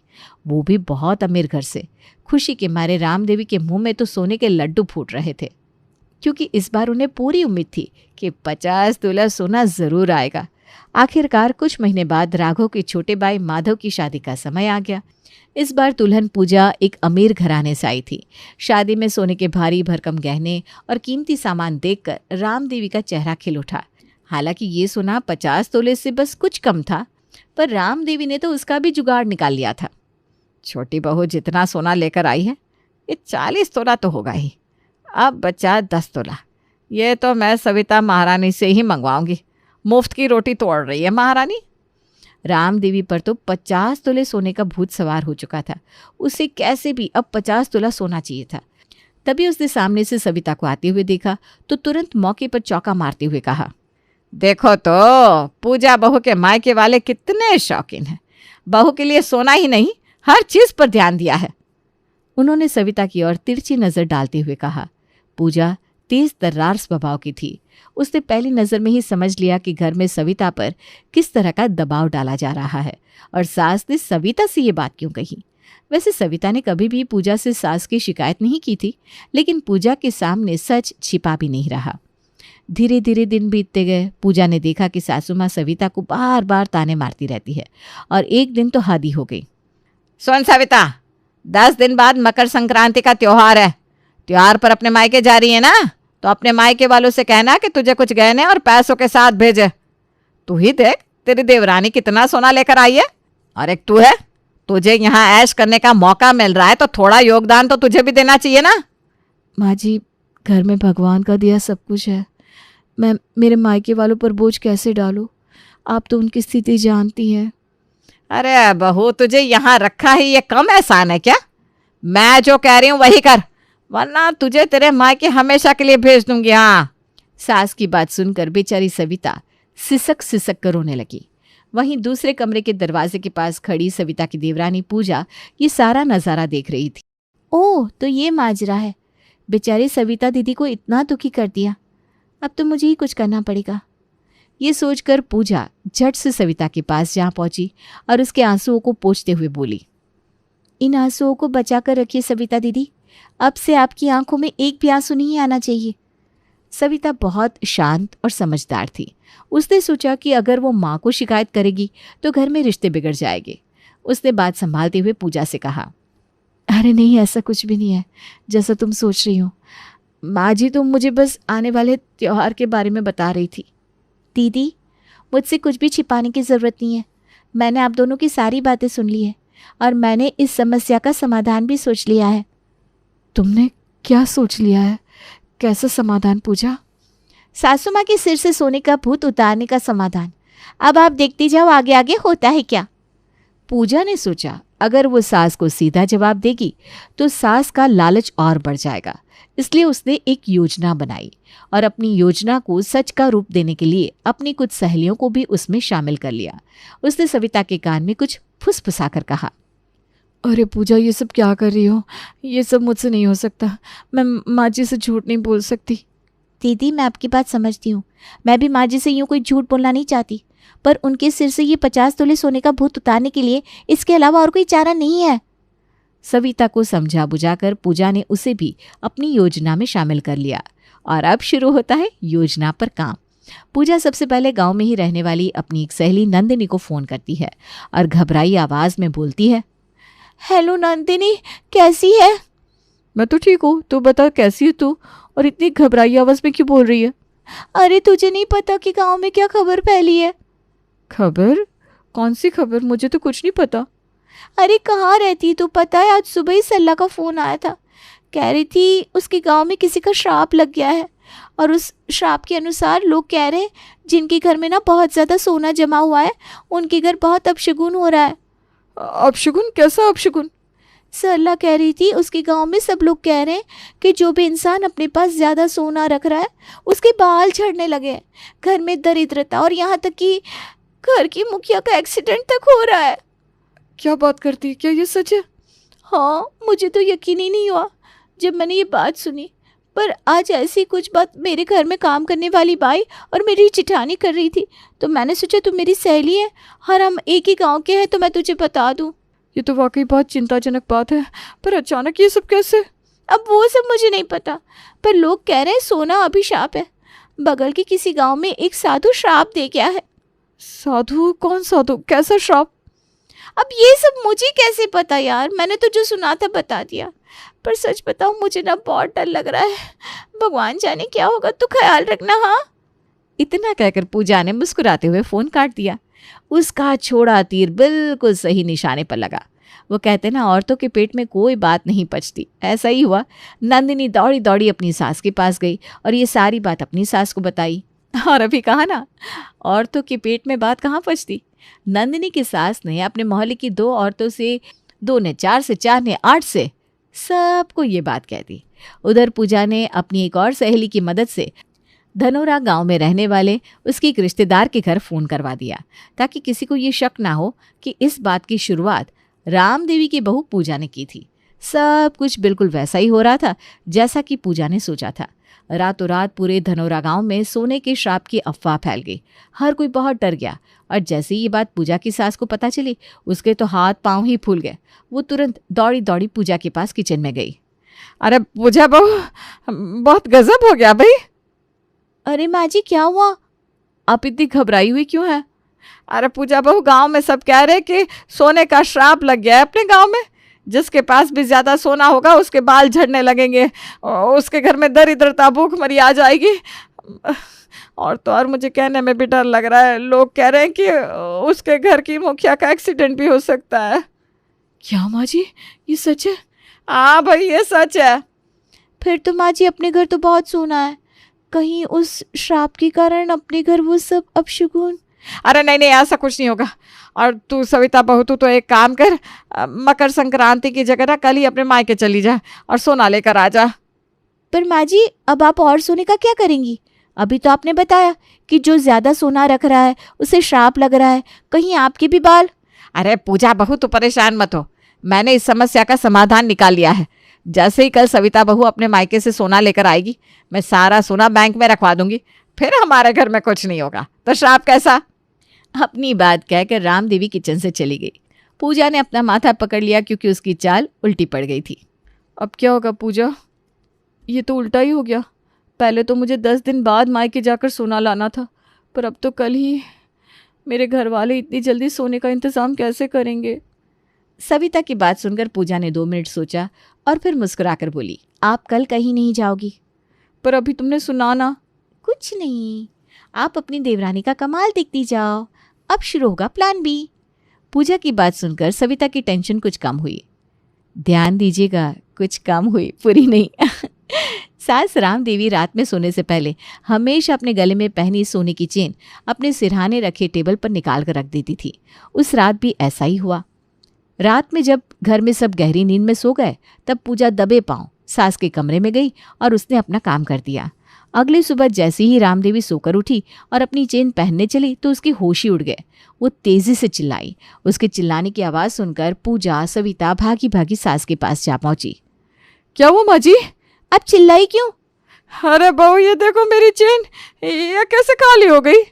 वो भी बहुत अमीर घर से। खुशी के मारे रामदेवी के मुंह में तो सोने के लड्डू फूट रहे थे, क्योंकि इस बार उन्हें पूरी उम्मीद थी कि 50 तोला सोना जरूर आएगा। आखिरकार कुछ महीने बाद राघव के छोटे भाई माधव की शादी का समय आ गया। इस बार दुल्हन पूजा एक अमीर घराने से आई थी। शादी में सोने के भारी भरकम गहने और कीमती सामान देखकर रामदेवी का चेहरा खिल उठा। हालांकि ये सोना 50 तोले से बस कुछ कम था, पर रामदेवी ने तो उसका भी जुगाड़ निकाल लिया था। छोटी बहू जितना सोना लेकर आई है, ये 40 तोला तो होगा ही। अब बचा 10 तोला। ये तो मैं सविता महारानी से ही मंगवाऊंगी। मुफ्त की रोटी तोड़ रही है महारानी। रामदेवी पर तो 50 तोले सोने का भूत सवार हो चुका था। उसे कैसे भी अब 50 तोला सोना चाहिए था। तभी उसने सामने से सविता को आते हुए देखा तो तुरंत मौके पर चौका मारते हुए कहा, देखो तो पूजा बहू के मायके वाले कितने शौकीन हैं। बहू के लिए सोना ही नहीं, हर चीज पर ध्यान दिया है। उन्होंने सविता की ओर तिरछी नजर डालते हुए कहा। पूजा तेज तर्रार स्वभाव की थी। उसने पहली नजर में ही समझ लिया कि घर में सविता पर किस तरह का दबाव डाला जा रहा है, और सास ने सविता से ये बात क्यों कही। वैसे सविता ने कभी भी पूजा से सास की शिकायत नहीं की थी, लेकिन पूजा के सामने सच छिपा भी नहीं रहा। धीरे धीरे दिन बीतते गए। पूजा ने देखा कि सासू माँ सविता को बार बार ताने मारती रहती है, और एक दिन तो हद ही हो गई। सुन सविता, 10 दिन बाद मकर संक्रांति का त्योहार है। त्योहार पर अपने मायके जा रही है ना, तो अपने मायके वालों से कहना कि तुझे कुछ गहने और पैसों के साथ भेजे। तू ही देख, तेरी देवरानी कितना सोना लेकर आई है, और एक तू है। तुझे यहाँ ऐश करने का मौका मिल रहा है, तो थोड़ा योगदान तो तुझे भी देना चाहिए ना। माँ जी, घर में भगवान का दिया सब कुछ है। मैं मेरे मायके वालों पर बोझ कैसे डालूं? आप तो उनकी स्थिति जानती हैं। अरे बहू, तुझे यहाँ रखा ही ये कम एहसान है क्या? मैं जो कह रही हूँ वही कर, वरना तुझे तेरे मायके हमेशा के लिए भेज दूंगी। हाँ। सास की बात सुनकर बेचारी सविता सिसक सिसक कर रोने लगी। वहीं दूसरे कमरे के दरवाजे के पास खड़ी सविता की देवरानी पूजा ये सारा नजारा देख रही थी। ओह, तो ये माजरा है। बेचारी सविता दीदी को इतना दुखी कर दिया, अब तो मुझे ही कुछ करना पड़ेगा। ये सोचकर पूजा झट से सविता के पास जा पहुंची और उसके आंसुओं को पोंछते हुए बोली, इन आंसुओं को बचा कर रखिए सविता दीदी। अब से आपकी आंखों में एक भी आंसू नहीं आना चाहिए। सविता बहुत शांत और समझदार थी। उसने सोचा कि अगर वो माँ को शिकायत करेगी तो घर में रिश्ते बिगड़ जाएंगे। उसने बात संभालते हुए पूजा से कहा, अरे नहीं, ऐसा कुछ भी नहीं है जैसा तुम सोच रही हो। माँ जी तुम मुझे बस आने वाले त्योहार के बारे में बता रही थी। दीदी, मुझसे कुछ भी छिपाने की जरूरत नहीं है। मैंने आप दोनों की सारी बातें सुन ली है, और मैंने इस समस्या का समाधान भी सोच लिया है। तुमने क्या सोच लिया है? कैसा समाधान पूजा? सासू माँ के सिर से सोने का भूत उतारने का समाधान। अब आप देखती जाओ आगे आगे होता है क्या। पूजा ने सोचा अगर वो सास को सीधा जवाब देगी तो सास का लालच और बढ़ जाएगा, इसलिए उसने एक योजना बनाई और अपनी योजना को सच का रूप देने के लिए अपनी कुछ सहेलियों को भी उसमें शामिल कर लिया। उसने सविता के कान में कुछ फुसफुसाकर कहा, अरे पूजा, ये सब क्या कर रही हो? ये सब मुझसे नहीं हो सकता। मैं माँ जी से झूठ नहीं बोल सकती। दीदी, मैं आपकी बात समझती हूँ। मैं भी माँ जी से यूँ कोई झूठ बोलना नहीं चाहती, पर उनके सिर से ये 50 तोले सोने का भूत उतारने के लिए इसके अलावा और कोई चारा नहीं है। सविता को समझा बुझाकर पूजा ने उसे भी अपनी योजना में शामिल कर लिया, और अब शुरू होता है योजना पर काम। पूजा सबसे पहले गांव में ही रहने वाली अपनी एक सहेली नंदिनी को फोन करती है और घबराई आवाज में बोलती है, हेलो नंदिनी, कैसी है? मैं तो ठीक हूँ, तू बता कैसी है तू, और इतनी घबराई आवाज में क्यों बोल रही है? अरे तुझे नहीं पता कि गांव में क्या खबर फैली है? खबर? कौन सी खबर? मुझे तो कुछ नहीं पता। अरे कहाँ रहती तू? पता है आज सुबह ही सल्ला का फोन आया था। कह रही थी उसके गांव में किसी का श्राप लग गया है, और उस श्राप के अनुसार लोग कह रहे हैं जिनके घर में ना बहुत ज्यादा सोना जमा हुआ है उनके घर बहुत अपशगुन हो रहा है। अपशगुन? कैसा अपशगुन? सरला कह रही थी उसके गांव में सब लोग कह रहे हैं कि जो भी इंसान अपने पास ज्यादा सोना रख रहा है उसके बाल झड़ने लगे हैं, घर में दरिद्रता, और यहाँ तक कि घर की मुखिया का एक्सीडेंट तक हो रहा है। क्या बात करती है? क्या ये सच है? हाँ, मुझे तो यकीन ही नहीं हुआ जब मैंने ये बात सुनी, पर आज ऐसी कुछ बात मेरे घर में काम करने वाली बाई और मेरी जिठानी कर रही थी, तो मैंने सोचा तू मेरी सहेली है और हम एक ही गांव के हैं, तो मैं तुझे बता दूं। ये तो वाकई बहुत चिंताजनक बात है, पर अचानक ये सब कैसे? अब वो सब मुझे नहीं पता, पर लोग कह रहे हैं सोना अभिशाप है। बगल के किसी गांव में एक साधु श्राप दे गया है। साधु? कौन साधु? कैसा श्राप? अब ये सब मुझे कैसे पता यार, मैंने तो जो सुना था बता दिया, पर सच बताऊं मुझे ना बहुत डर लग रहा है। भगवान जाने क्या होगा, तू ख्याल रखना। हाँ। इतना कहकर पूजा ने मुस्कुराते हुए फोन काट दिया। उसका छोड़ा तीर बिल्कुल सही निशाने पर लगा। वो कहते ना, औरतों के पेट में कोई बात नहीं पचती। ऐसा ही हुआ। नंदिनी दौड़ी दौड़ी अपनी सास के पास गई और ये सारी बात अपनी सास को बताई। और अभी कहा ना, औरतों के पेट में बात कहाँ पचती। नंदिनी की सास ने अपने मोहल्ले की 2 औरतों से, 2 ने 4 से, 4 ने 8 से, सबको ये बात कह दी। उधर पूजा ने अपनी एक और सहेली की मदद से धनोरा गांव में रहने वाले उसके एक रिश्तेदार के घर फोन करवा दिया, ताकि किसी को ये शक ना हो कि इस बात की शुरुआत रामदेवी की बहू पूजा ने की थी। सब कुछ बिल्कुल वैसा ही हो रहा था जैसा कि पूजा ने सोचा था। रातों रात पूरे धनोरा गांव में सोने के श्राप की अफवाह फैल गई। हर कोई बहुत डर गया और जैसे ही ये बात पूजा की सास को पता चली, उसके तो हाथ पांव ही फूल गए। वो तुरंत दौड़ी दौड़ी पूजा के पास किचन में गई। अरे पूजा बहू, बहुत गजब हो गया भाई। अरे माँ जी क्या हुआ? आप इतनी घबराई हुई क्यों है? अरे पूजा बहू, गांव में सब कह रहे कि सोने का श्राप लग गया है अपने गांव में। जिसके पास भी ज्यादा सोना होगा उसके बाल झड़ने लगेंगे, उसके घर में दरिद्रता भूखमरी आ जाएगी। और तो और मुझे कहने में भी डर लग रहा है। लोग कह रहे हैं कि उसके घर की मुखिया का एक्सीडेंट भी हो सकता है। क्या माँ जी, ये सच है? हाँ भाई, ये सच है। फिर तो माँ जी अपने घर तो बहुत सोना है, कहीं उस श्राप के कारण अपने घर वो सब अपशगुन। अरे नहीं नहीं, ऐसा कुछ नहीं होगा। और तू सविता बहू, तू तो एक काम कर, मकर संक्रांति की जगह ना कल ही अपने मायके चली जा और सोना लेकर आ जा। पर माँ जी अब आप और सोने का क्या करेंगी? अभी तो आपने बताया कि जो ज्यादा सोना रख रहा है उसे श्राप लग रहा है, कहीं आपके भी बाल। अरे पूजा बहू, तू परेशान मत हो, मैंने इस समस्या का समाधान निकाल लिया है। जैसे ही कल सविता बहू अपने मायके से सोना लेकर आएगी, मैं सारा सोना बैंक में रखवा दूंगी, फिर हमारे घर में कुछ नहीं होगा। तो श्राप कैसा? अपनी बात कहकर रामदेवी किचन से चली गई। पूजा ने अपना माथा पकड़ लिया क्योंकि उसकी चाल उल्टी पड़ गई थी। अब क्या होगा पूजा? ये तो उल्टा ही हो गया। पहले तो मुझे 10 दिन बाद मायके जाकर सोना लाना था, पर अब तो कल ही। मेरे घर वाले इतनी जल्दी सोने का इंतजाम कैसे करेंगे? सविता की बात सुनकर पूजा ने 2 मिनट सोचा और फिर मुस्कुराकर बोली, आप कल कहीं नहीं जाओगी। पर अभी तुमने सुना ना। कुछ नहीं, आप अपनी देवरानी का कमाल देखती जाओ, अब शुरू होगा प्लान बी। पूजा की बात सुनकर सविता की टेंशन कुछ कम हुई। ध्यान दीजिएगा, कुछ कम हुई, पूरी नहीं। सास रामदेवी रात में सोने से पहले हमेशा अपने गले में पहनी सोने की चेन अपने सिरहाने रखे टेबल पर निकाल कर रख देती थी। उस रात भी ऐसा ही हुआ। रात में जब घर में सब गहरी नींद में सो गए, तब पूजा दबे पांव सास के कमरे में गई और उसने अपना काम कर दिया। अगली सुबह जैसे ही रामदेवी सोकर उठी और अपनी चेन पहनने चली तो उसके होश ही उड़ गए। वो तेजी से चिल्लाई। उसके चिल्लाने की आवाज़ सुनकर पूजा सविता भागी भागी सास के पास जा पहुंची। क्या हुआ माँ जी? अब चिल्लाई क्यों? अरे बहू, ये देखो मेरी चेन, ये कैसे खाली हो गई?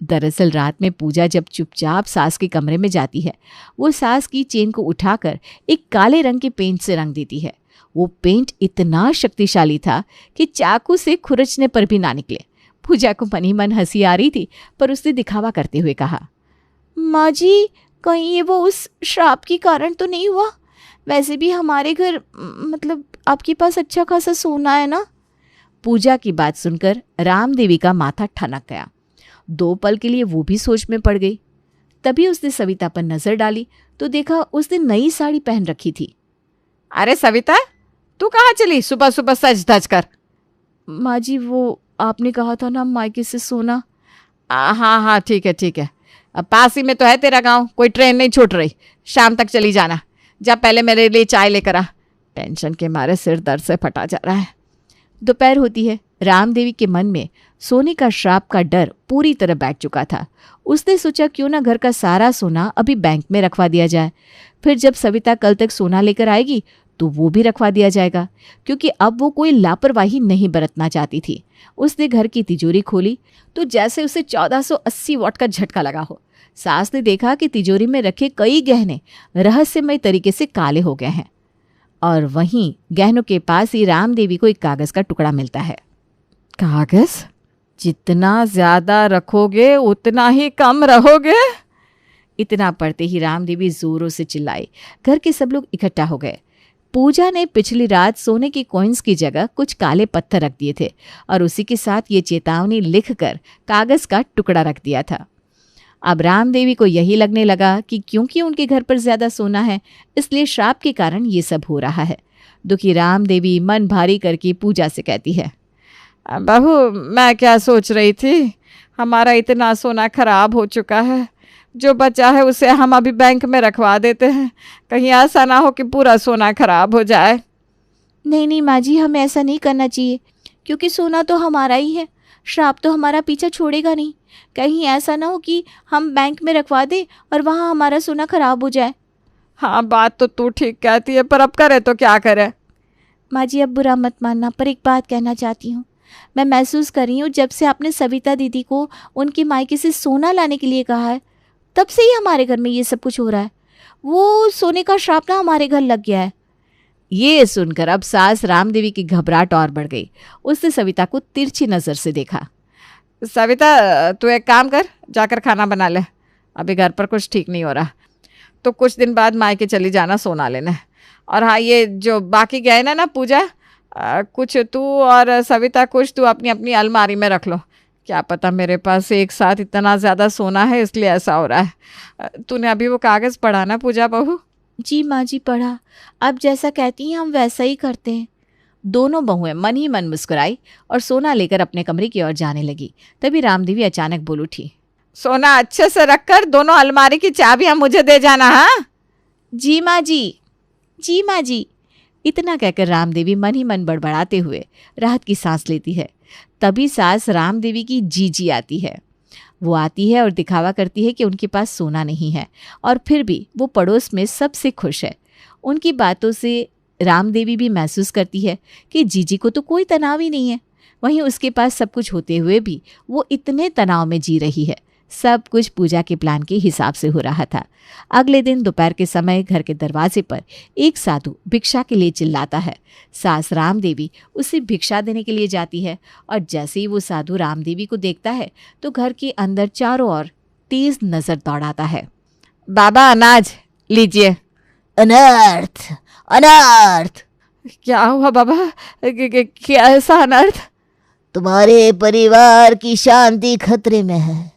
दरअसल रात में पूजा जब चुपचाप सास के कमरे में जाती है, वो सास की चेन को उठाकर एक काले रंग के पेंट से रंग देती है। वो पेंट इतना शक्तिशाली था कि चाकू से खुरचने पर भी ना निकले। पूजा को मन ही मन हंसी आ रही थी, पर उसने दिखावा करते हुए कहा, माँ जी कहीं ये वो उस श्राप के कारण तो नहीं हुआ? वैसे भी हमारे घर मतलब आपके पास अच्छा खासा सोना है ना। पूजा की बात सुनकर रामदेवी का माथा ठनक गया। 2 पल के लिए वो भी सोच में पड़ गई। तभी उसने सविता पर नजर डाली तो देखा उसने नई साड़ी पहन रखी थी। अरे सविता, तू कहाँ चली सुबह सुबह सज धज कर? माँ जी वो आपने कहा था ना मायके से सोना। हाँ हाँ ठीक है ठीक है, अब पास ही में तो है तेरा गांव, कोई ट्रेन नहीं छूट रही। शाम तक चली जाना। जा पहले मेरे लिए चाय लेकर आ, टेंशन के मारे सिर दर्द से फटा जा रहा है। दोपहर होती है। रामदेवी के मन में सोने का श्राप का डर पूरी तरह बैठ चुका था। उसने सोचा क्यों ना घर का सारा सोना अभी बैंक में रखवा दिया जाए, फिर जब सविता कल तक सोना लेकर आएगी तो वो भी रखवा दिया जाएगा, क्योंकि अब वो कोई लापरवाही नहीं बरतना चाहती थी। उसने घर की तिजोरी खोली तो जैसे उसे 1480 वॉट का झटका लगा हो। सास ने देखा कि तिजोरी में रखे कई गहने रहस्यमय तरीके से काले हो गए हैं, और वहीं गहनों के पास ही राम देवी को एक कागज का टुकड़ा मिलता है। कागज? जितना ज्यादा रखोगे उतना ही कम रहोगे। इतना पढ़ते ही राम देवी जोरों से चिल्लाई। घर के सब लोग इकट्ठा हो गए। पूजा ने पिछली रात सोने की कॉइन्स की जगह कुछ काले पत्थर रख दिए थे और उसी के साथ ये चेतावनी लिखकर कागज का टुकड़ा रख दिया था। अब राम देवी को यही लगने लगा कि क्योंकि उनके घर पर ज्यादा सोना है, इसलिए श्राप के कारण ये सब हो रहा है। दुखी राम देवी मन भारी करके पूजा से कहती है, बहू, मैं क्या सोच रही थी, हमारा इतना सोना खराब हो चुका है, जो बचा है उसे हम अभी बैंक में रखवा देते हैं, कहीं ऐसा ना हो कि पूरा सोना खराब हो जाए। नहीं माँ जी, हमें ऐसा नहीं करना चाहिए, क्योंकि सोना तो हमारा ही है, श्राप तो हमारा पीछा छोड़ेगा नहीं। कहीं ऐसा ना हो कि हम बैंक में रखवा दें और वहाँ हमारा सोना खराब हो जाए। हाँ, बात तो तू ठीक कहती है, पर अब करे तो क्या करे। माँ जी, अब बुरा मत मानना, पर एक बात कहना चाहती हूँ। मैं महसूस कर रही हूँ जब से आपने सविता दीदी को उनके मायके से सोना लाने के लिए कहा है, तब से ही हमारे घर में ये सब कुछ हो रहा है। वो सोने का श्राप ना हमारे घर लग गया है। ये सुनकर अब सास राम देवी की घबराहट और बढ़ गई। उसने सविता को तिरछी नजर से देखा। सविता, तू एक काम कर, जाकर खाना बना ले, अभी घर पर कुछ ठीक नहीं हो रहा, तो कुछ दिन बाद मायके चली जाना सोना लेने। और हाँ, ये जो बाकी गए ना पूजा, कुछ तू और सविता कुछ तू अपनी अपनी अलमारी में रख लो। क्या पता मेरे पास एक साथ इतना ज़्यादा सोना है, इसलिए ऐसा हो रहा है। तूने अभी वो कागज़ पढ़ा ना पूजा बहू? जी माँ जी, पढ़ा। अब जैसा कहती हैं हम वैसा ही करते हैं। दोनों बहुएं मन ही मन मुस्कुराई और सोना लेकर अपने कमरे की ओर जाने लगी। तभी रामदेवी अचानक बोल उठी, सोना अच्छे से रखकर दोनों अलमारी की चाबियां मुझे दे जाना। हाँ जी माँ जी, जी माँ जी। इतना कहकर रामदेवी मन ही मन बड़बड़ाते हुए राहत की सांस लेती है। तभी सास रामदेवी की जीजी आती है। वो आती है और दिखावा करती है कि उनके पास सोना नहीं है, और फिर भी वो पड़ोस में सबसे खुश है। उनकी बातों से रामदेवी भी महसूस करती है कि जीजी को तो कोई तनाव ही नहीं है, वहीं उसके पास सब कुछ होते हुए भी वो इतने तनाव में जी रही है। सब कुछ पूजा के प्लान के हिसाब से हो रहा था। अगले दिन दोपहर के समय घर के दरवाजे पर एक साधु भिक्षा के लिए चिल्लाता है। सास रामदेवी उसे भिक्षा देने के लिए जाती है, और जैसे ही वो साधु रामदेवी को देखता है तो घर के अंदर चारों ओर तेज नजर दौड़ाता है। बाबा, अनाज लीजिए। अनर्थ, अनर्थ। क्या हुआ बाबा? क्या ऐसा अनर्थ? तुम्हारे परिवार की शांति खतरे में है।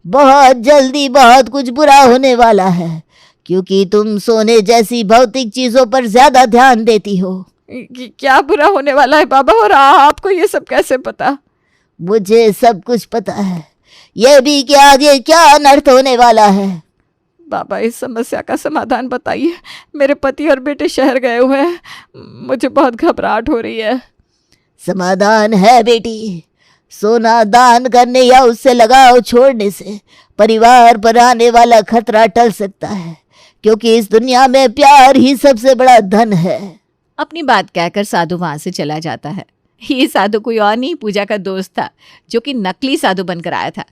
बहुत जल्दी बहुत कुछ बुरा होने वाला है, क्योंकि तुम सोने जैसी भौतिक चीजों पर ज्यादा ध्यान देती हो। क्या बुरा होने वाला है बाबा, और आपको ये सब कैसे पता? मुझे सब कुछ पता है, ये भी कि आगे क्या अनर्थ होने वाला है। बाबा, इस समस्या का समाधान बताइए। मेरे पति और बेटे शहर गए हुए हैं, मुझे बहुत घबराहट हो रही है। समाधान है बेटी। सोना दान करने या उससे लगाव छोड़ने से परिवार पर आने वाला खतरा टल सकता है, क्योंकि इस दुनिया में प्यार ही सबसे बड़ा धन है। अपनी बात कहकर साधु वहां से चला जाता है। ये साधु कोई और नहीं, पूजा का दोस्त था, जो कि नकली साधु बनकर आया था।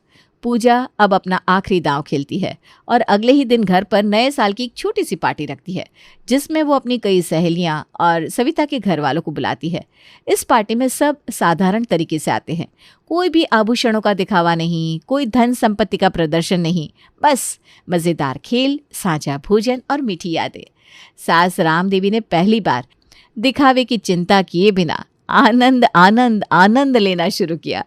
पूजा अब अपना आखिरी दांव खेलती है और अगले ही दिन घर पर नए साल की एक छोटी सी पार्टी रखती है, जिसमें वो अपनी कई सहेलियां और सविता के घर वालों को बुलाती है। इस पार्टी में सब साधारण तरीके से आते हैं। कोई भी आभूषणों का दिखावा नहीं, कोई धन संपत्ति का प्रदर्शन नहीं, बस मजेदार खेल, साझा भोजन और मीठी यादें। सास रामदेवी ने पहली बार दिखावे की चिंता किए बिना आनंद आनंद आनंद लेना शुरू किया।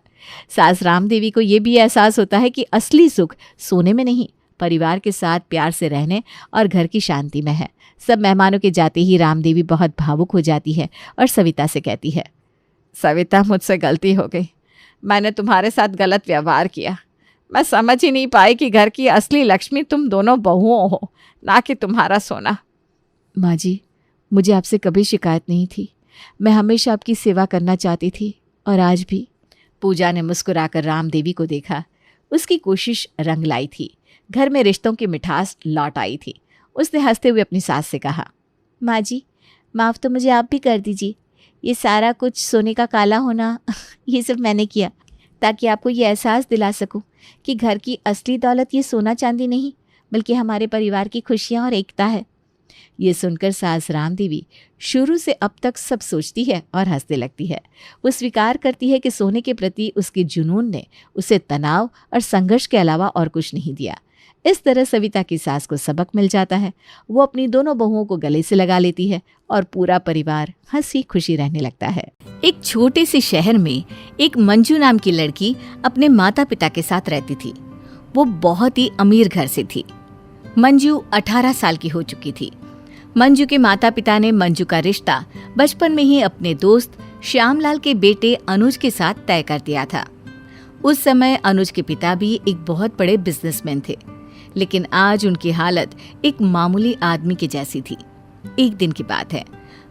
सास रामदेवी को यह भी एहसास होता है कि असली सुख सोने में नहीं, परिवार के साथ प्यार से रहने और घर की शांति में है। सब मेहमानों के जाते ही रामदेवी बहुत भावुक हो जाती है और सविता से कहती है, सविता, मुझसे गलती हो गई। मैंने तुम्हारे साथ गलत व्यवहार किया। मैं समझ ही नहीं पाई कि घर की असली लक्ष्मी तुम दोनों बहुओं हो, ना कि तुम्हारा सोना। माँ जी, मुझे आपसे कभी शिकायत नहीं थी। मैं हमेशा आपकी सेवा करना चाहती थी, और आज भी। पूजा ने मुस्कुराकर रामदेवी को देखा। उसकी कोशिश रंग लाई थी। घर में रिश्तों की मिठास लौट आई थी। उसने हंसते हुए अपनी सास से कहा, माँ जी, माफ़ तो मुझे आप भी कर दीजिए। ये सारा कुछ सोने का काला होना ये सब मैंने किया ताकि आपको ये एहसास दिला सकूं कि घर की असली दौलत ये सोना चांदी नहीं बल्कि हमारे परिवार की खुशियाँ और एकता है। ये सुनकर सास राम देवी शुरू से अब तक सब सोचती है और हंसने लगती है। वो स्वीकार करती है कि सोने के प्रति उसके जुनून ने उसे तनाव और संघर्ष के अलावा और कुछ नहीं दिया। इस तरह सविता की सास को सबक मिल जाता है। वो अपनी दोनों बहुओं को गले से लगा लेती है और पूरा परिवार हंसी खुशी रहने लगता है। एक छोटे से शहर में एक मंजू नाम की लड़की अपने माता पिता के साथ रहती थी। वो बहुत ही अमीर घर से थी। मंजू 18 साल की हो चुकी थी। मंजू के माता पिता ने मंजू का रिश्ता बचपन में ही अपने दोस्त श्यामलाल के बेटे अनुज के साथ तय कर दिया था। उस समय अनुज के पिता भी एक बहुत बड़े बिजनेसमैन थे, लेकिन आज उनकी हालत एक मामूली आदमी के जैसी थी। एक दिन की बात है,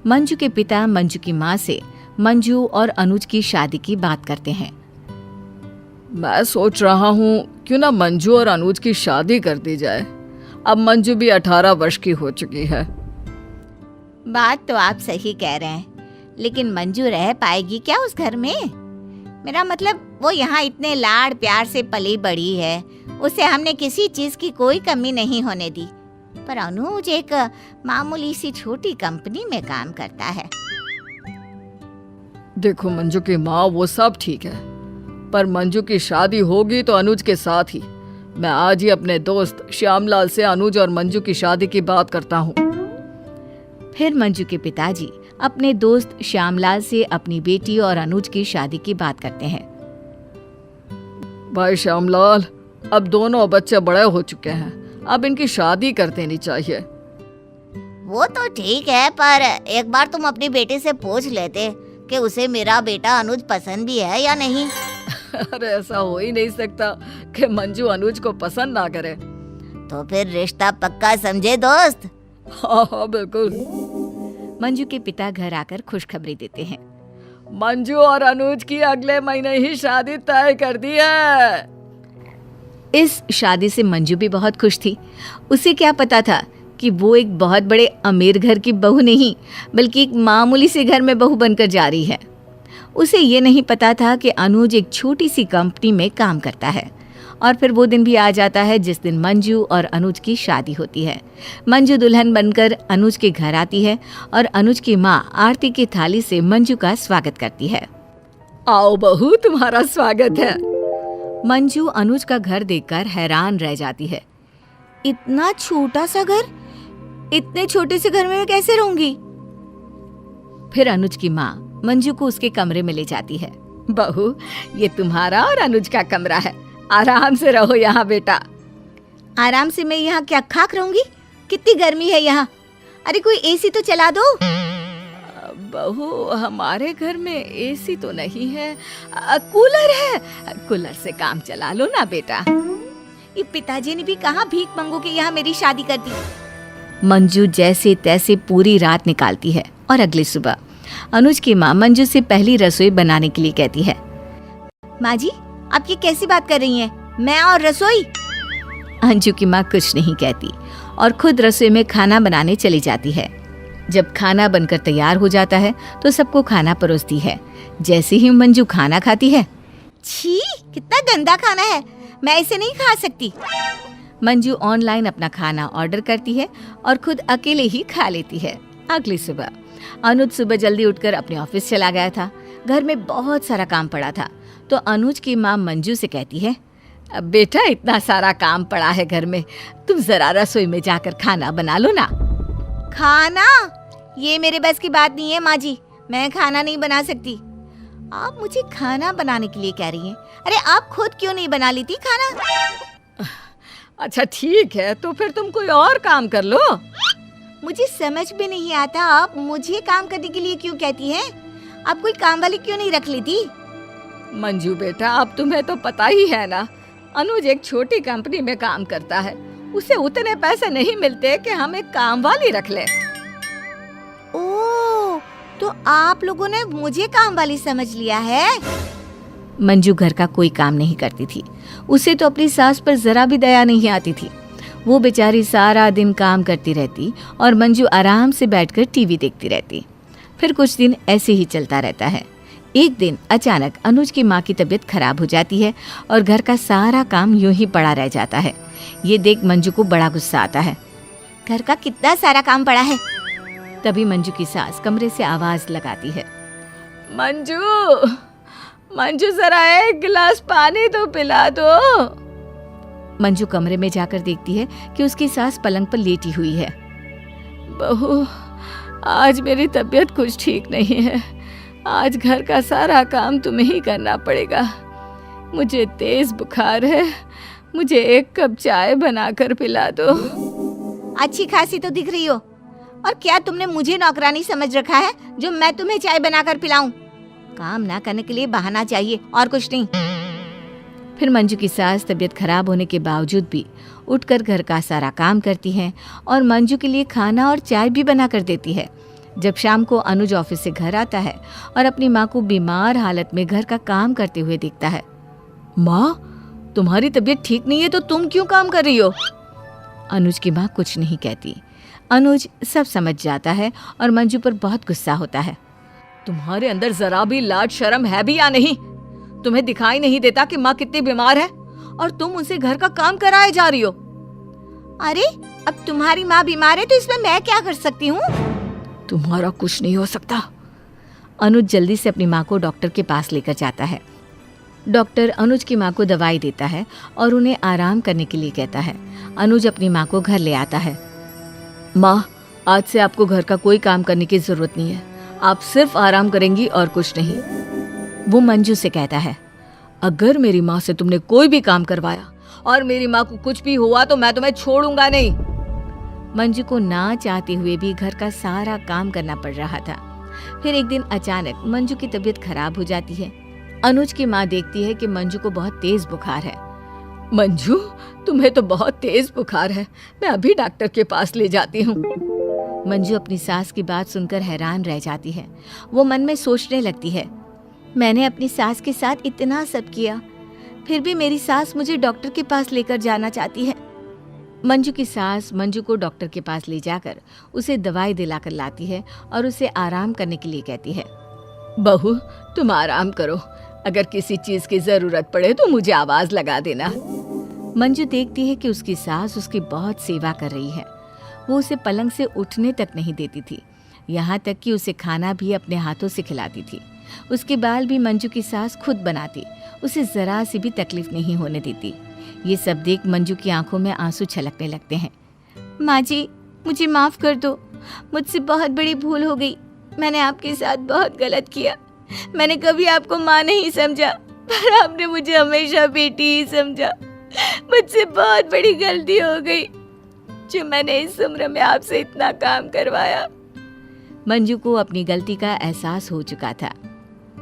मंजू के पिता मंजू की माँ से मंजू और अनुज की शादी की बात करते हैं। मैं सोच रहा हूँ क्यों ना मंजू और अनुज की शादी कर दी जाए। अब मंजू भी 18 वर्ष की हो चुकी है। बात तो आप सही कह रहे हैं, लेकिन मंजू रह पाएगी क्या उस घर में? मेरा मतलब वो यहाँ इतने लाड़ प्यार से पली बड़ी है, उसे हमने किसी चीज की कोई कमी नहीं होने दी। पर अनुज एक मामूली सी छोटी कंपनी में काम करता है। देखो मंजू की माँ, वो सब ठीक है, पर मंजू की शादी होगी तो अनुज के साथ ही। मैं आज ही अपने दोस्त श्यामलाल से अनुज और मंजू की शादी की बात करता हूँ। फिर मंजू के पिताजी अपने दोस्त श्यामलाल से अपनी बेटी और अनुज की शादी की बात करते हैं। भाई श्यामलाल, अब दोनों बच्चे बड़े हो चुके हैं, अब इनकी शादी कर देनी चाहिए। वो तो ठीक है, पर एक बार तुम अपनी बेटी से पूछ लेते कि उसे मेरा बेटा अनुज पसंद भी है या नहीं। अरे ऐसा हो ही नहीं सकता कि मंजू अनुज को पसंद ना करे। तो फिर रिश्ता पक्का समझे दोस्त। हाँ बिल्कुल। मंजू के पिता घर आकर खुशखबरी देते हैं। मंजू और अनुज की अगले महीने ही शादी तय कर दी है। इस शादी से मंजू भी बहुत खुश थी। उसे क्या पता था कि वो एक बहुत बड़े अमीर घर की बहू नहीं बल्कि एक मामूली से घर में बहू बनकर जा रही है। उसे ये नहीं पता था कि अनुज एक छोटी सी कंपनी में काम करता है। और फिर वो दिन भी आ जाता है जिस दिन मंजू और अनुज की शादी होती है। मंजू दुल्हन बनकर अनुज के घर आती है और अनुज की माँ आरती की थाली से मंजू का स्वागत करती है। आओ बहू, तुम्हारा स्वागत है। मंजू अनुज का घर देखकर हैरान रह जाती है। इतना छोटा सा घर, इतने छोटे से घर में मैं कैसे रहूंगी? फिर अनुज की माँ मंजू को उसके कमरे में ले जाती है। बहू, ये तुम्हारा और अनुज का कमरा है, आराम से रहो यहाँ बेटा। आराम से मैं यहाँ क्या खाक रहूंगी? कितनी गर्मी है यहाँ। अरे कोई एसी तो चला दो। बहू, हमारे घर में एसी तो नहीं है, कूलर है, कूलर से काम चला लो ना बेटा। ये पिताजी ने भी कहा भीख मांगो के यहाँ मेरी शादी कर दी। मंजू जैसे तैसे पूरी रात निकालती है और अगली सुबह अनुज की माँ मंजू से पहली रसोई बनाने के लिए कहती है। माँ जी, आप ये कैसी बात कर रही हैं? मैं और रसोई? अंजू की माँ कुछ नहीं कहती और खुद रसोई में खाना बनाने चली जाती है। जब खाना बनकर तैयार हो जाता है तो सबको खाना परोसती है। जैसे ही मंजू खाना खाती है, छी, कितना गंदा खाना है, मैं इसे नहीं खा सकती। मंजू ऑनलाइन अपना खाना ऑर्डर करती है और खुद अकेले ही खा लेती है। अगली सुबह अनुज सुबह जल्दी उठकर अपने ऑफिस चला गया था। घर में बहुत सारा काम पड़ा था तो अनुज की माँ मंजू से कहती है, बेटा इतना सारा काम पड़ा है घर में, तुम जरा रसोई में जाकर खाना बना लो ना। खाना? ये मेरे बस की बात नहीं है माँ जी, मैं खाना नहीं बना सकती। आप मुझे खाना बनाने के लिए कह रही हैं? अरे आप खुद क्यों नहीं बना लेती खाना? अच्छा ठीक है, तो फिर तुम कोई और काम कर लो। मुझे समझ भी नहीं आता आप मुझे काम करने के लिए क्यों कहती हैं? आप कोई काम वाली क्यों नहीं रख लेती? मंजू बेटा, अब तुम्हें तो पता ही है ना, अनुज एक छोटी कंपनी में काम करता है, उसे उतने पैसे नहीं मिलते कि हम एक काम वाली रख ले। ओह, तो आप लोगों ने मुझे काम वाली समझ लिया है। मंजू घर का कोई काम नहीं करती थी। उसे तो अपनी सास पर जरा भी दया नहीं आती थी। वो बेचारी सारा दिन काम करती रहती और मंजू आराम से बैठकर टीवी देखती रहती। फिर कुछ दिन ऐसे ही चलता रहता है। एक दिन अचानक अनुज की माँ की तबीयत खराब हो जाती है और घर का सारा काम यूं ही पड़ा रह जाता है। ये देख मंजू को बड़ा गुस्सा आता है। घर का कितना सारा काम पड़ा है। तभी मंजू की सास कमरे से आवाज लगाती है, मंजू, मंजू जरा एक गिलास पानी तो पिला दो। मंजू कमरे में जाकर देखती है कि उसकी सास पलंग पर लेटी हुई है। बहू, आज मेरी तबीयत कुछ ठीक नहीं है। आज घर का सारा काम तुम्हें ही करना पड़ेगा। मुझे तेज बुखार है, मुझे एक कप चाय बनाकर पिला दो। अच्छी खासी तो दिख रही हो, और क्या तुमने मुझे नौकरानी समझ रखा है जो मैं तुम्हें चाय बनाकर पिलाऊं? काम ना करने के लिए बहाना चाहिए और कुछ नहीं। फिर मंजू की सास तबीयत खराब होने के बावजूद भी उठकर घर का सारा काम करती है और मंजू के लिए खाना और चाय भी बना कर देती है। जब शाम को अनुज ऑफिस से घर आता है और अपनी माँ को बीमार हालत में घर का काम करते हुए देखता है। माँ, तुम्हारी तबीयत ठीक नहीं है तो तुम क्यों काम कर रही हो? अनुज की माँ कुछ नहीं कहती। अनुज सब समझ जाता है और मंजू पर बहुत गुस्सा होता है। तुम्हारे अंदर जरा भी लाज शर्म है भी या नहीं? तुम्हें दिखाई नहीं देता कि माँ कितनी बीमार है और तुम उनसे घर का काम कराए जा रही हो? अरे, अब तुम्हारी माँ बीमार है तो इसमें मैं क्या कर सकती हूँ? तुम्हारा कुछ नहीं हो सकता। अनुज जल्दी से अपनी माँ को डॉक्टर के पास लेकर जाता है। डॉक्टर अनुज की माँ को दवाई देता है और उन्हें आराम करने के लिए कहता है। अनुज अपनी माँ को घर ले आता है। माँ, आज से आपको घर का कोई काम करने की जरूरत नहीं है। आप सिर्फ आराम करेंगी और कुछ नहीं। वो मंजू से कहता है, अगर मेरी माँ से तुमने कोई भी काम करवाया और मेरी माँ को कुछ भी हुआ तो मैं तुम्हें छोड़ूंगा नहीं। मंजू को ना चाहते हुए भी घर का सारा काम करना पड़ रहा था। फिर एक दिन अचानक मंजू की तबीयत खराब हो जाती है। अनुज की माँ देखती है कि मंजू को बहुत तेज बुखार है। मंजू, तुम्हें तो बहुत तेज बुखार है, मैं अभी डॉक्टर के पास ले जाती हूँ। मंजू अपनी सास की बात सुनकर हैरान रह जाती है। वो मन में सोचने लगती है, मैंने अपनी सास के साथ इतना सब किया, फिर भी मेरी सास मुझे डॉक्टर के पास लेकर जाना चाहती है। मंजू की सास मंजू को डॉक्टर के पास ले जाकर उसे दवाई दिलाकर लाती है और उसे आराम करने के लिए कहती है। बहू, तुम आराम करो, अगर किसी चीज की जरूरत पड़े तो मुझे आवाज लगा देना। मंजू देखती है कि उसकी सास उसकी बहुत सेवा कर रही है। वो उसे पलंग से उठने तक नहीं देती थी, यहाँ तक कि उसे खाना भी अपने हाथों से खिलाती थी। उसके बाल भी मंजू की सास खुद बनाती, उसे जरा सी भी तकलीफ नहीं होने देती। ये सब देख मंजू की आंखों में आंसू छलकने लगते हैं। माँ जी, मुझे माफ कर दो, मुझसे बहुत बड़ी भूल हो गई। मैंने आपके साथ बहुत गलत किया। मैंने कभी आपको माँ नहीं समझा, पर आपने मुझे हमेशा बेटी ही समझा। मुझसे बहुत बड़ी गलती हो गई जो मैंने इस उम्र में आपसे इतना काम करवाया। मंजू को अपनी गलती का एहसास हो चुका था।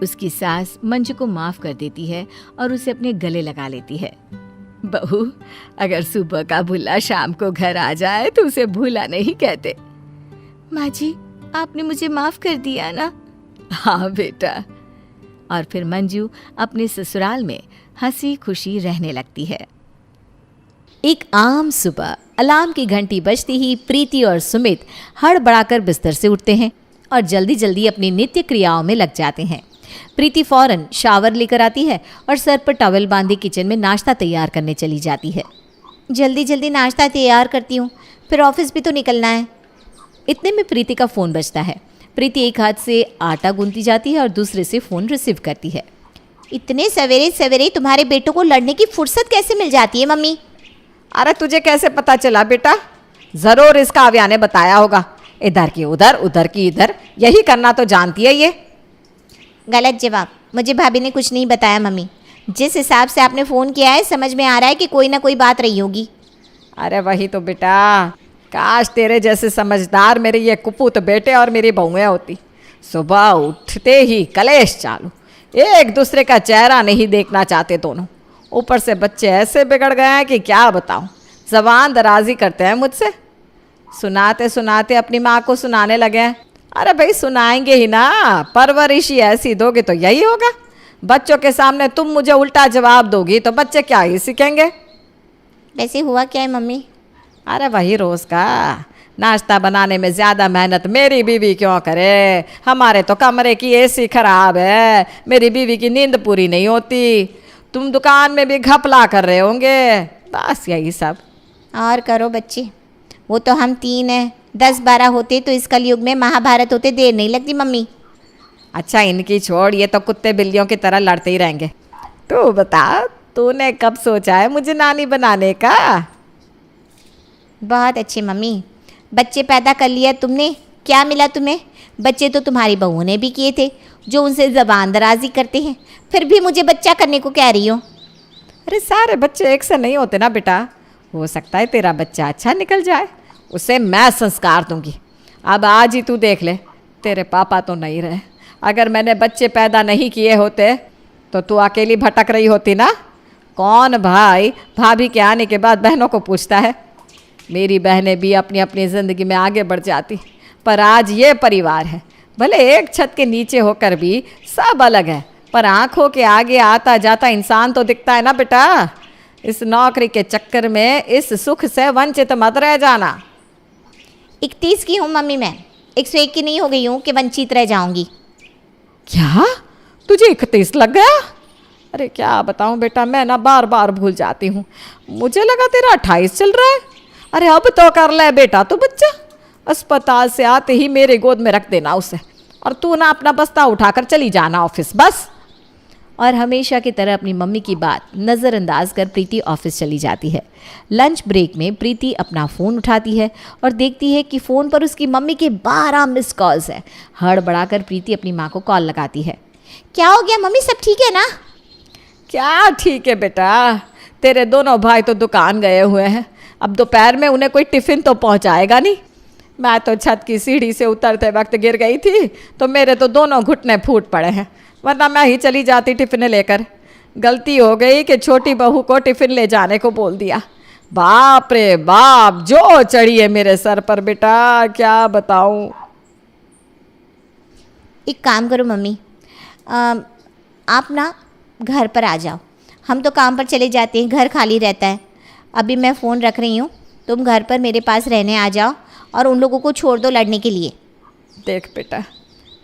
उसकी सास मंजू को माफ कर देती है और उसे अपने गले लगा लेती है। बहू, अगर सुबह का भूला शाम को घर आ जाए तो उसे भूला नहीं कहते। माँ जी, आपने मुझे माफ कर दिया ना? हाँ बेटा। और फिर मंजू अपने ससुराल में हंसी खुशी रहने लगती है। एक आम सुबह अलार्म की घंटी बजती ही प्रीति और सुमित हड़बड़ाकर बिस्तर से उठते हैं और जल्दी जल्दी अपनी नित्य क्रियाओं में लग जाते हैं। प्रीति फौरन शावर लेकर आती है और सर पर टॉवल बांधे किचन में नाश्ता तैयार करने चली जाती है। जल्दी जल्दी नाश्ता तैयार करती हूँ, फिर ऑफिस भी तो निकलना है। इतने में प्रीति का फ़ोन बजता है। प्रीति एक हाथ से आटा गूंथती जाती है और दूसरे से फ़ोन रिसीव करती है। इतने सवेरे सवेरे तुम्हारे बेटों को लड़ने की फुर्सत कैसे मिल जाती है मम्मी? अरे तुझे कैसे पता चला बेटा? जरूर इसका अव्या ने बताया होगा। इधर की उधर, उधर की इधर, यही करना तो जानती है ये। गलत जवाब। मुझे भाभी ने कुछ नहीं बताया मम्मी। जिस हिसाब से आपने फ़ोन किया है समझ में आ रहा है कि कोई ना कोई बात रही होगी। अरे वही तो बेटा, काश तेरे जैसे समझदार मेरे ये कुपूत बेटे और मेरी बहुएं होती। सुबह उठते ही कलेश चालू, एक दूसरे का चेहरा नहीं देखना चाहते दोनों। ऊपर से बच्चे ऐसे बिगड़ गए हैं कि क्या बताऊं, जबान दराजी करते हैं मुझसे। सुनाते सुनाते अपनी माँ को सुनाने लगे हैं। अरे भाई सुनाएंगे ही ना, परवरिश ही ऐसी दोगे तो यही होगा। बच्चों के सामने तुम मुझे उल्टा जवाब दोगी तो बच्चे क्या ही सीखेंगे। वैसे हुआ क्या है मम्मी? अरे वही रोज का नाश्ता बनाने में ज्यादा मेहनत मेरी बीवी क्यों करे? हमारे तो कमरे की एसी खराब है, मेरी बीवी की नींद पूरी नहीं होती, तुम दुकान में भी घपला कर रहे होंगे, बस यही सब। और करो बच्चे, वो तो हम 3 हैं, 10-12 होते तो इस कलयुग में महाभारत होते देर नहीं लगती मम्मी। अच्छा इनकी छोड़, ये तो कुत्ते बिल्लियों की तरह लड़ते ही रहेंगे। तू बता, तूने कब सोचा है मुझे नानी बनाने का? बहुत अच्छे मम्मी, बच्चे पैदा कर लिया तुमने, क्या मिला तुम्हें? बच्चे तो तुम्हारी बहुओं ने भी किए थे जो उनसे ज़बान दराजी करते हैं, फिर भी मुझे बच्चा करने को कह रही हो। अरे सारे बच्चे एक से नहीं होते ना बेटा, हो सकता है तेरा बच्चा अच्छा निकल जाए, उसे मैं संस्कार दूंगी। अब आज ही तू देख ले, तेरे पापा तो नहीं रहे, अगर मैंने बच्चे पैदा नहीं किए होते तो तू अकेली भटक रही होती ना। कौन भाई भाभी के आने के बाद बहनों को पूछता है? मेरी बहनें भी अपनी अपनी ज़िंदगी में आगे बढ़ जाती, पर आज ये परिवार है, भले एक छत के नीचे होकर भी सब अलग है, पर आंखों के आगे आता जाता इंसान तो दिखता है ना बेटा। इस नौकरी के चक्कर में इस सुख से वंचित मत रह जाना। 31 की हूँ मम्मी मैं, 101 की नहीं हो गई हूँ कि वंचित रह जाऊंगी। क्या तुझे 31 लग गया? अरे क्या बताऊं बेटा, मैं ना बार बार भूल जाती हूँ, मुझे लगा तेरा 28 चल रहा है। अरे अब तो कर ले बेटा तू बच्चा, अस्पताल से आते ही मेरे गोद में रख देना उसे, और तू ना अपना बस्ता उठाकर चली जाना ऑफिस, बस। और हमेशा की तरह अपनी मम्मी की बात नज़रअंदाज कर प्रीति ऑफिस चली जाती है। लंच ब्रेक में प्रीति अपना फ़ोन उठाती है और देखती है कि फ़ोन पर उसकी मम्मी के 12 मिस कॉल्स हैं। हड़बड़ाकर प्रीति अपनी माँ को कॉल लगाती है। क्या हो गया मम्मी, सब ठीक है ना? क्या ठीक है बेटा, तेरे दोनों भाई तो दुकान गए हुए हैं, अब दोपहर में उन्हें कोई टिफ़िन तो पहुंचाएगा नहीं। मैं तो छत की सीढ़ी से उतरते वक्त गिर गई थी तो मेरे तो दोनों घुटने फूट पड़े हैं, वरना मैं ही चली जाती टिफ़िन लेकर। गलती हो गई कि छोटी बहू को टिफ़िन ले जाने को बोल दिया। बाप रे बाप, जो चढ़ी है मेरे सर पर बेटा, क्या बताऊं। एक काम करो मम्मी, आप ना घर पर आ जाओ, हम तो काम पर चले जाते हैं, घर खाली रहता है। अभी मैं फ़ोन रख रही हूँ, तुम घर पर मेरे पास रहने आ जाओ और उन लोगों को छोड़ दो लड़ने के लिए। देख बेटा,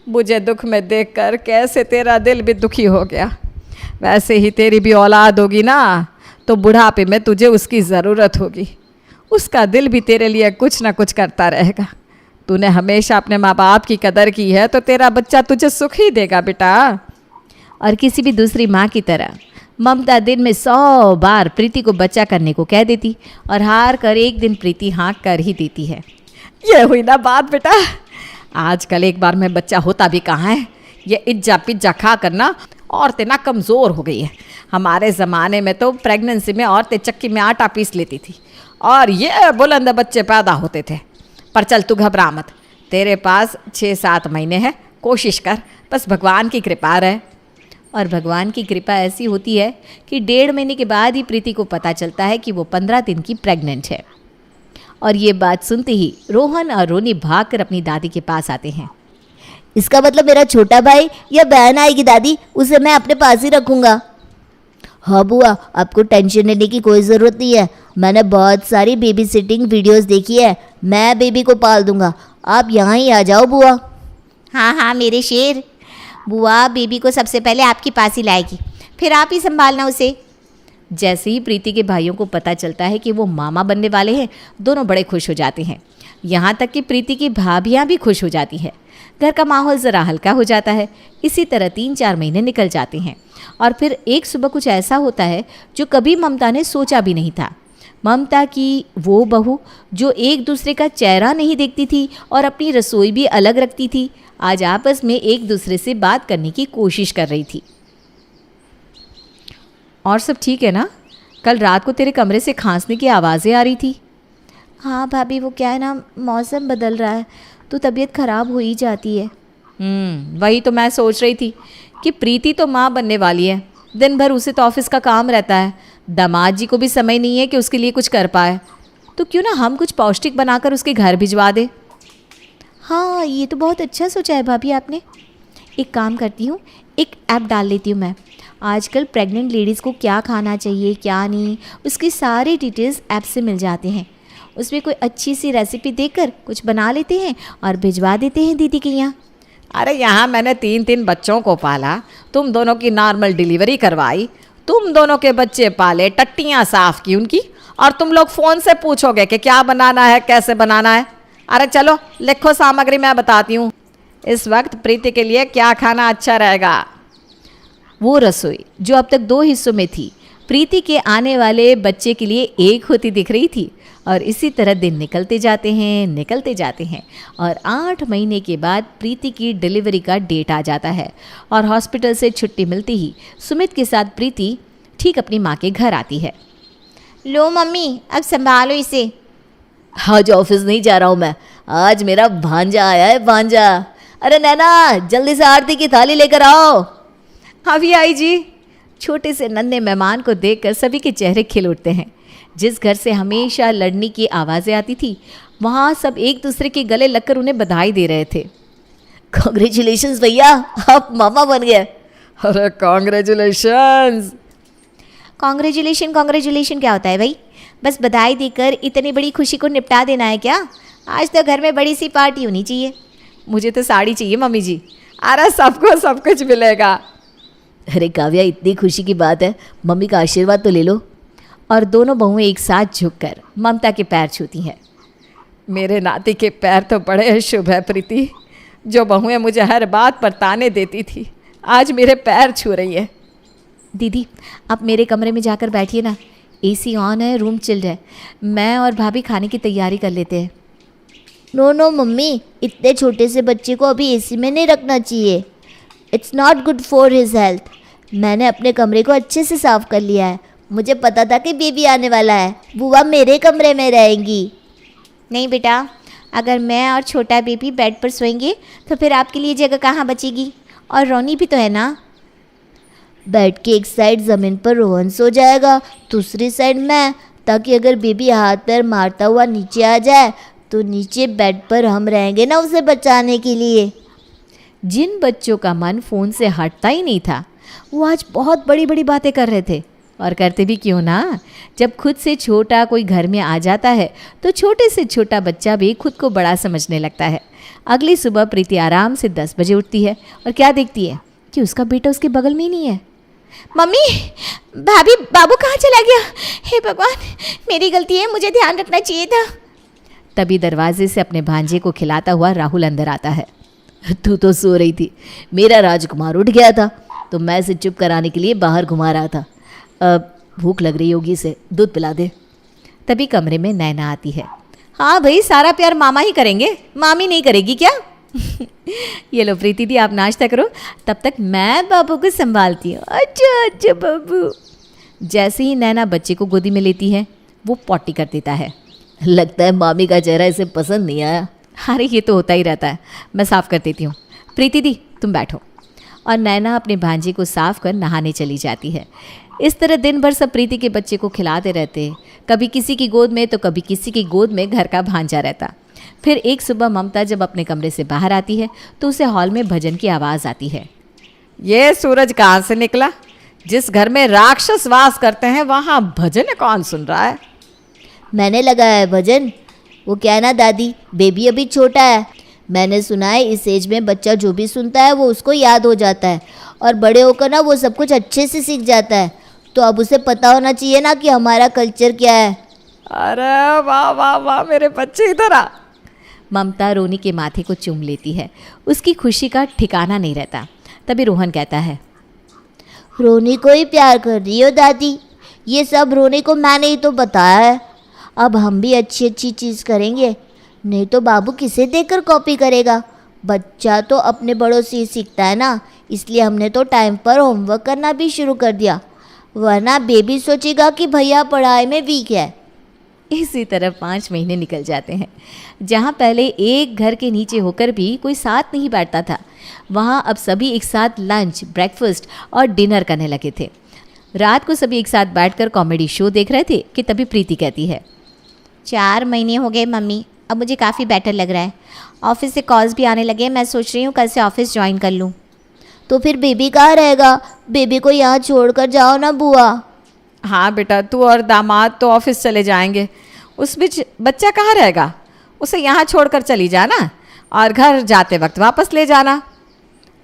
मुझे दुख में देखकर कैसे तेरा दिल भी दुखी हो गया, वैसे ही तेरी भी औलाद होगी ना तो बुढ़ापे में तुझे उसकी ज़रूरत होगी, उसका दिल भी तेरे लिए कुछ ना कुछ करता रहेगा। तूने हमेशा अपने माँ बाप की कदर की है तो तेरा बच्चा तुझे सुख ही देगा बेटा। और किसी भी दूसरी माँ की तरह ममता दिन में 100 बार प्रीति को बच्चा करने को कह देती और हार कर एक दिन प्रीति हाँ कर ही देती है। ये हुई ना बात बेटा, आजकल एक बार में बच्चा होता भी कहाँ है, ये इज्जा पिज्जा खा करना औरतें ना कमज़ोर हो गई है। हमारे ज़माने में तो प्रेगनेंसी में औरतें चक्की में आटा पीस लेती थी और ये बुलंद बच्चे पैदा होते थे। पर चल तू घबरा मत, तेरे पास 6-7 महीने हैं, कोशिश कर, बस भगवान की कृपा रहे। और भगवान की कृपा ऐसी होती है कि 1.5 महीने के बाद ही प्रीति को पता चलता है कि वो 15 दिन की प्रेग्नेंट है। और ये बात सुनते ही रोहन और रोनी भागकर अपनी दादी के पास आते हैं। इसका मतलब मेरा छोटा भाई या बहन आएगी दादी, उसे मैं अपने पास ही रखूंगा। हाँ बुआ, आपको टेंशन लेने की कोई ज़रूरत नहीं है, मैंने बहुत सारी बेबी सिटिंग वीडियोस देखी है, मैं बेबी को पाल दूंगा, आप यहाँ ही आ जाओ बुआ। हाँ हाँ मेरे शेर, बुआ बेबी को सबसे पहले आपके पास ही लाएगी, फिर आप ही संभालना उसे। जैसे ही प्रीति के भाइयों को पता चलता है कि वो मामा बनने वाले हैं, दोनों बड़े खुश हो जाते हैं। यहाँ तक कि प्रीति की भाभियाँ भी खुश हो जाती है। घर का माहौल ज़रा हल्का हो जाता है। इसी तरह 3-4 महीने निकल जाते हैं और फिर एक सुबह कुछ ऐसा होता है जो कभी ममता ने सोचा भी नहीं था। ममता की वो बहू जो एक दूसरे का चेहरा नहीं देखती थी और अपनी रसोई भी अलग रखती थी, आज आपस में एक दूसरे से बात करने की कोशिश कर रही थी। और सब ठीक है ना? कल रात को तेरे कमरे से खांसने की आवाज़ें आ रही थी। हाँ भाभी, वो क्या है ना, मौसम बदल रहा है तो तबीयत ख़राब हो ही जाती है। वही तो मैं सोच रही थी कि प्रीति तो माँ बनने वाली है, दिन भर उसे तो ऑफिस का काम रहता है, दामाद जी को भी समय नहीं है कि उसके लिए कुछ कर पाए, तो क्यों ना हम कुछ पौष्टिक बनाकर उसके घर भिजवा दे। हाँ ये तो बहुत अच्छा सोचा है भाभी आपने। एक काम करती हूँ, एक ऐप डाल लेती हूँ मैं। आजकल प्रेग्नेंट लेडीज़ को क्या खाना चाहिए क्या नहीं, उसकी सारी डिटेल्स ऐप से मिल जाते हैं। उसमें कोई अच्छी सी रेसिपी देकर कुछ बना लेते हैं और भिजवा देते हैं दीदी के यहाँ। अरे यहाँ मैंने 3 बच्चों को पाला, तुम दोनों की नॉर्मल डिलीवरी करवाई, तुम दोनों के बच्चे पाले, टट्टियाँ साफ की उनकी, और तुम लोग फ़ोन से पूछोगे कि क्या बनाना है, कैसे बनाना है। अरे चलो लिखो सामग्री, मैं बताती हूँ इस वक्त प्रीति के लिए क्या खाना अच्छा रहेगा। वो रसोई जो अब तक 2 हिस्सों में थी, प्रीति के आने वाले बच्चे के लिए एक होती दिख रही थी। और इसी तरह दिन निकलते जाते हैं और 8 महीने के बाद प्रीति की डिलीवरी का डेट आ जाता है और हॉस्पिटल से छुट्टी मिलती ही सुमित के साथ प्रीति ठीक अपनी माँ के घर आती है। लो मम्मी, अब संभालो इसे। आज ऑफिस नहीं जा रहा हूँ मैं, आज मेरा भांजा आया है, भांजा। अरे नैना जल्दी से आरती की थाली लेकर आओ। अभी आई जी। छोटे से नन्हे मेहमान को देखकर सभी के चेहरे खिल उठते हैं। जिस घर से हमेशा लड़ने की आवाज़ें आती थी, वहाँ सब एक दूसरे के गले लगकर उन्हें बधाई दे रहे थे। कॉन्ग्रेचुलेशंस भैया, आप मामा बन गए। अरे कॉन्ग्रेचुलेशंस। कॉन्ग्रेचुलेशन क्या होता है भाई? बस बधाई देकर इतनी बड़ी खुशी को निपटा देना है क्या? आज तो घर में बड़ी सी पार्टी होनी चाहिए। मुझे तो साड़ी चाहिए मम्मी जी। अरे सबको सब कुछ मिलेगा। अरे काव्या, इतनी खुशी की बात है, मम्मी का आशीर्वाद तो ले लो। और दोनों बहुएं एक साथ झुककर ममता के पैर छूती हैं। मेरे नाती के पैर तो बड़े शुभ है प्रीति। जो बहुएं मुझे हर बात पर ताने देती थी, आज मेरे पैर छू रही है। दीदी, आप मेरे कमरे में जाकर बैठिए ना, एसी ऑन है, रूम चिल्ड है। मैं और भाभी खाने की तैयारी कर लेते हैं। नो मम्मी, इतने छोटे से बच्चे को अभी एसी में नहीं रखना चाहिए। It's not good for his health. मैंने अपने कमरे को अच्छे से साफ कर लिया है। मुझे पता था कि बेबी आने वाला है। बुआ मेरे कमरे में रहेंगी। नहीं बेटा, अगर मैं और छोटा बेबी बेड पर सोएंगे तो फिर आपके लिए जगह कहाँ बचेगी? और रोनी भी तो है ना। बेड के एक साइड ज़मीन पर रोहन सो जाएगा, दूसरी साइड मैं, ताकि अगर बेबी हाथ पैर मारता हुआ नीचे आ जाए तो नीचे बेड पर हम रहेंगे ना उसे बचाने के लिए। जिन बच्चों का मन फ़ोन से हटता ही नहीं था, वो आज बहुत बड़ी बड़ी बातें कर रहे थे। और करते भी क्यों ना, जब खुद से छोटा कोई घर में आ जाता है तो छोटे से छोटा बच्चा भी खुद को बड़ा समझने लगता है। अगली सुबह प्रीति आराम से 10 बजे उठती है और क्या देखती है कि उसका बेटा उसके बगल में ही नहीं है। मम्मी, भाभी, बाबू कहाँ चला गया? हे भगवान, मेरी गलती है, मुझे ध्यान रखना चाहिए था। तभी दरवाजे से अपने भांजे को खिलाता हुआ राहुल अंदर आता है। तू तो सो रही थी, मेरा राजकुमार उठ गया था तो मैं इसे चुप कराने के लिए बाहर घुमा रहा था। भूख लग रही होगी, इसे दूध पिला दे। तभी कमरे में नैना आती है। हाँ भाई, सारा प्यार मामा ही करेंगे, मामी नहीं करेगी क्या? ये लो प्रीति दी, आप नाश्ता करो, तब तक मैं बाबू को संभालती हूँ। अच्छा बाबू। जैसे ही नैना बच्चे को गोदी में लेती है, वो पॉटी कर देता है। लगता है मामी का चेहरा इसे पसंद नहीं आया। अरे ये तो होता ही रहता है, मैं साफ़ कर देती हूँ। प्रीति दी तुम बैठो। और नैना अपने भांजे को साफ कर नहाने चली जाती है। इस तरह दिन भर सब प्रीति के बच्चे को खिलाते रहते हैं, कभी किसी की गोद में तो कभी किसी की गोद में घर का भांजा रहता। फिर एक सुबह ममता जब अपने कमरे से बाहर आती है तो उसे हॉल में भजन की आवाज़ आती है। ये सूरज कहाँ से निकला? जिस घर में राक्षस वास करते हैं वहाँ भजन कौन सुन रहा है? मैंने लगाया है भजन। वो क्या है ना दादी, बेबी अभी छोटा है। मैंने सुना है इस एज में बच्चा जो भी सुनता है वो उसको याद हो जाता है और बड़े होकर ना वो सब कुछ अच्छे से सीख जाता है। तो अब उसे पता होना चाहिए ना कि हमारा कल्चर क्या है। अरे वाह वाह वाह, मेरे बच्चे इधर आ। ममता रोनी के माथे को चूम लेती है। उसकी खुशी का ठिकाना नहीं रहता। तभी रोहन कहता है, रोनी को ही प्यार कर रही हो दादी? ये सब रोनी को मैंने ही तो बताया है। अब हम भी अच्छी अच्छी चीज़ करेंगे, नहीं तो बाबू किसे देखकर कॉपी करेगा। बच्चा तो अपने बड़ों से ही सीखता है ना, इसलिए हमने तो टाइम पर होमवर्क करना भी शुरू कर दिया, वरना बेबी सोचेगा कि भैया पढ़ाई में वीक है। इसी तरह 5 महीने निकल जाते हैं। जहाँ पहले एक घर के नीचे होकर भी कोई साथ नहीं बैठता था, वहाँ अब सभी एक साथ लंच, ब्रेकफास्ट और डिनर करने लगे थे। रात को सभी एक साथ बैठकर कॉमेडी शो देख रहे थे कि तभी प्रीति कहती है, 4 महीने हो गए मम्मी, अब मुझे काफ़ी बेटर लग रहा है। ऑफिस से कॉल्स भी आने लगे, मैं सोच रही हूँ कल से ऑफिस ज्वाइन कर लूँ। तो फिर बेबी कहाँ रहेगा? बेबी को यहाँ छोड़कर जाओ ना बुआ। हाँ बेटा, तू और दामाद तो ऑफिस चले जाएंगे, उस बीच बच्चा कहाँ रहेगा? उसे यहाँ छोड़कर चली जाना और घर जाते वक्त वापस ले जाना।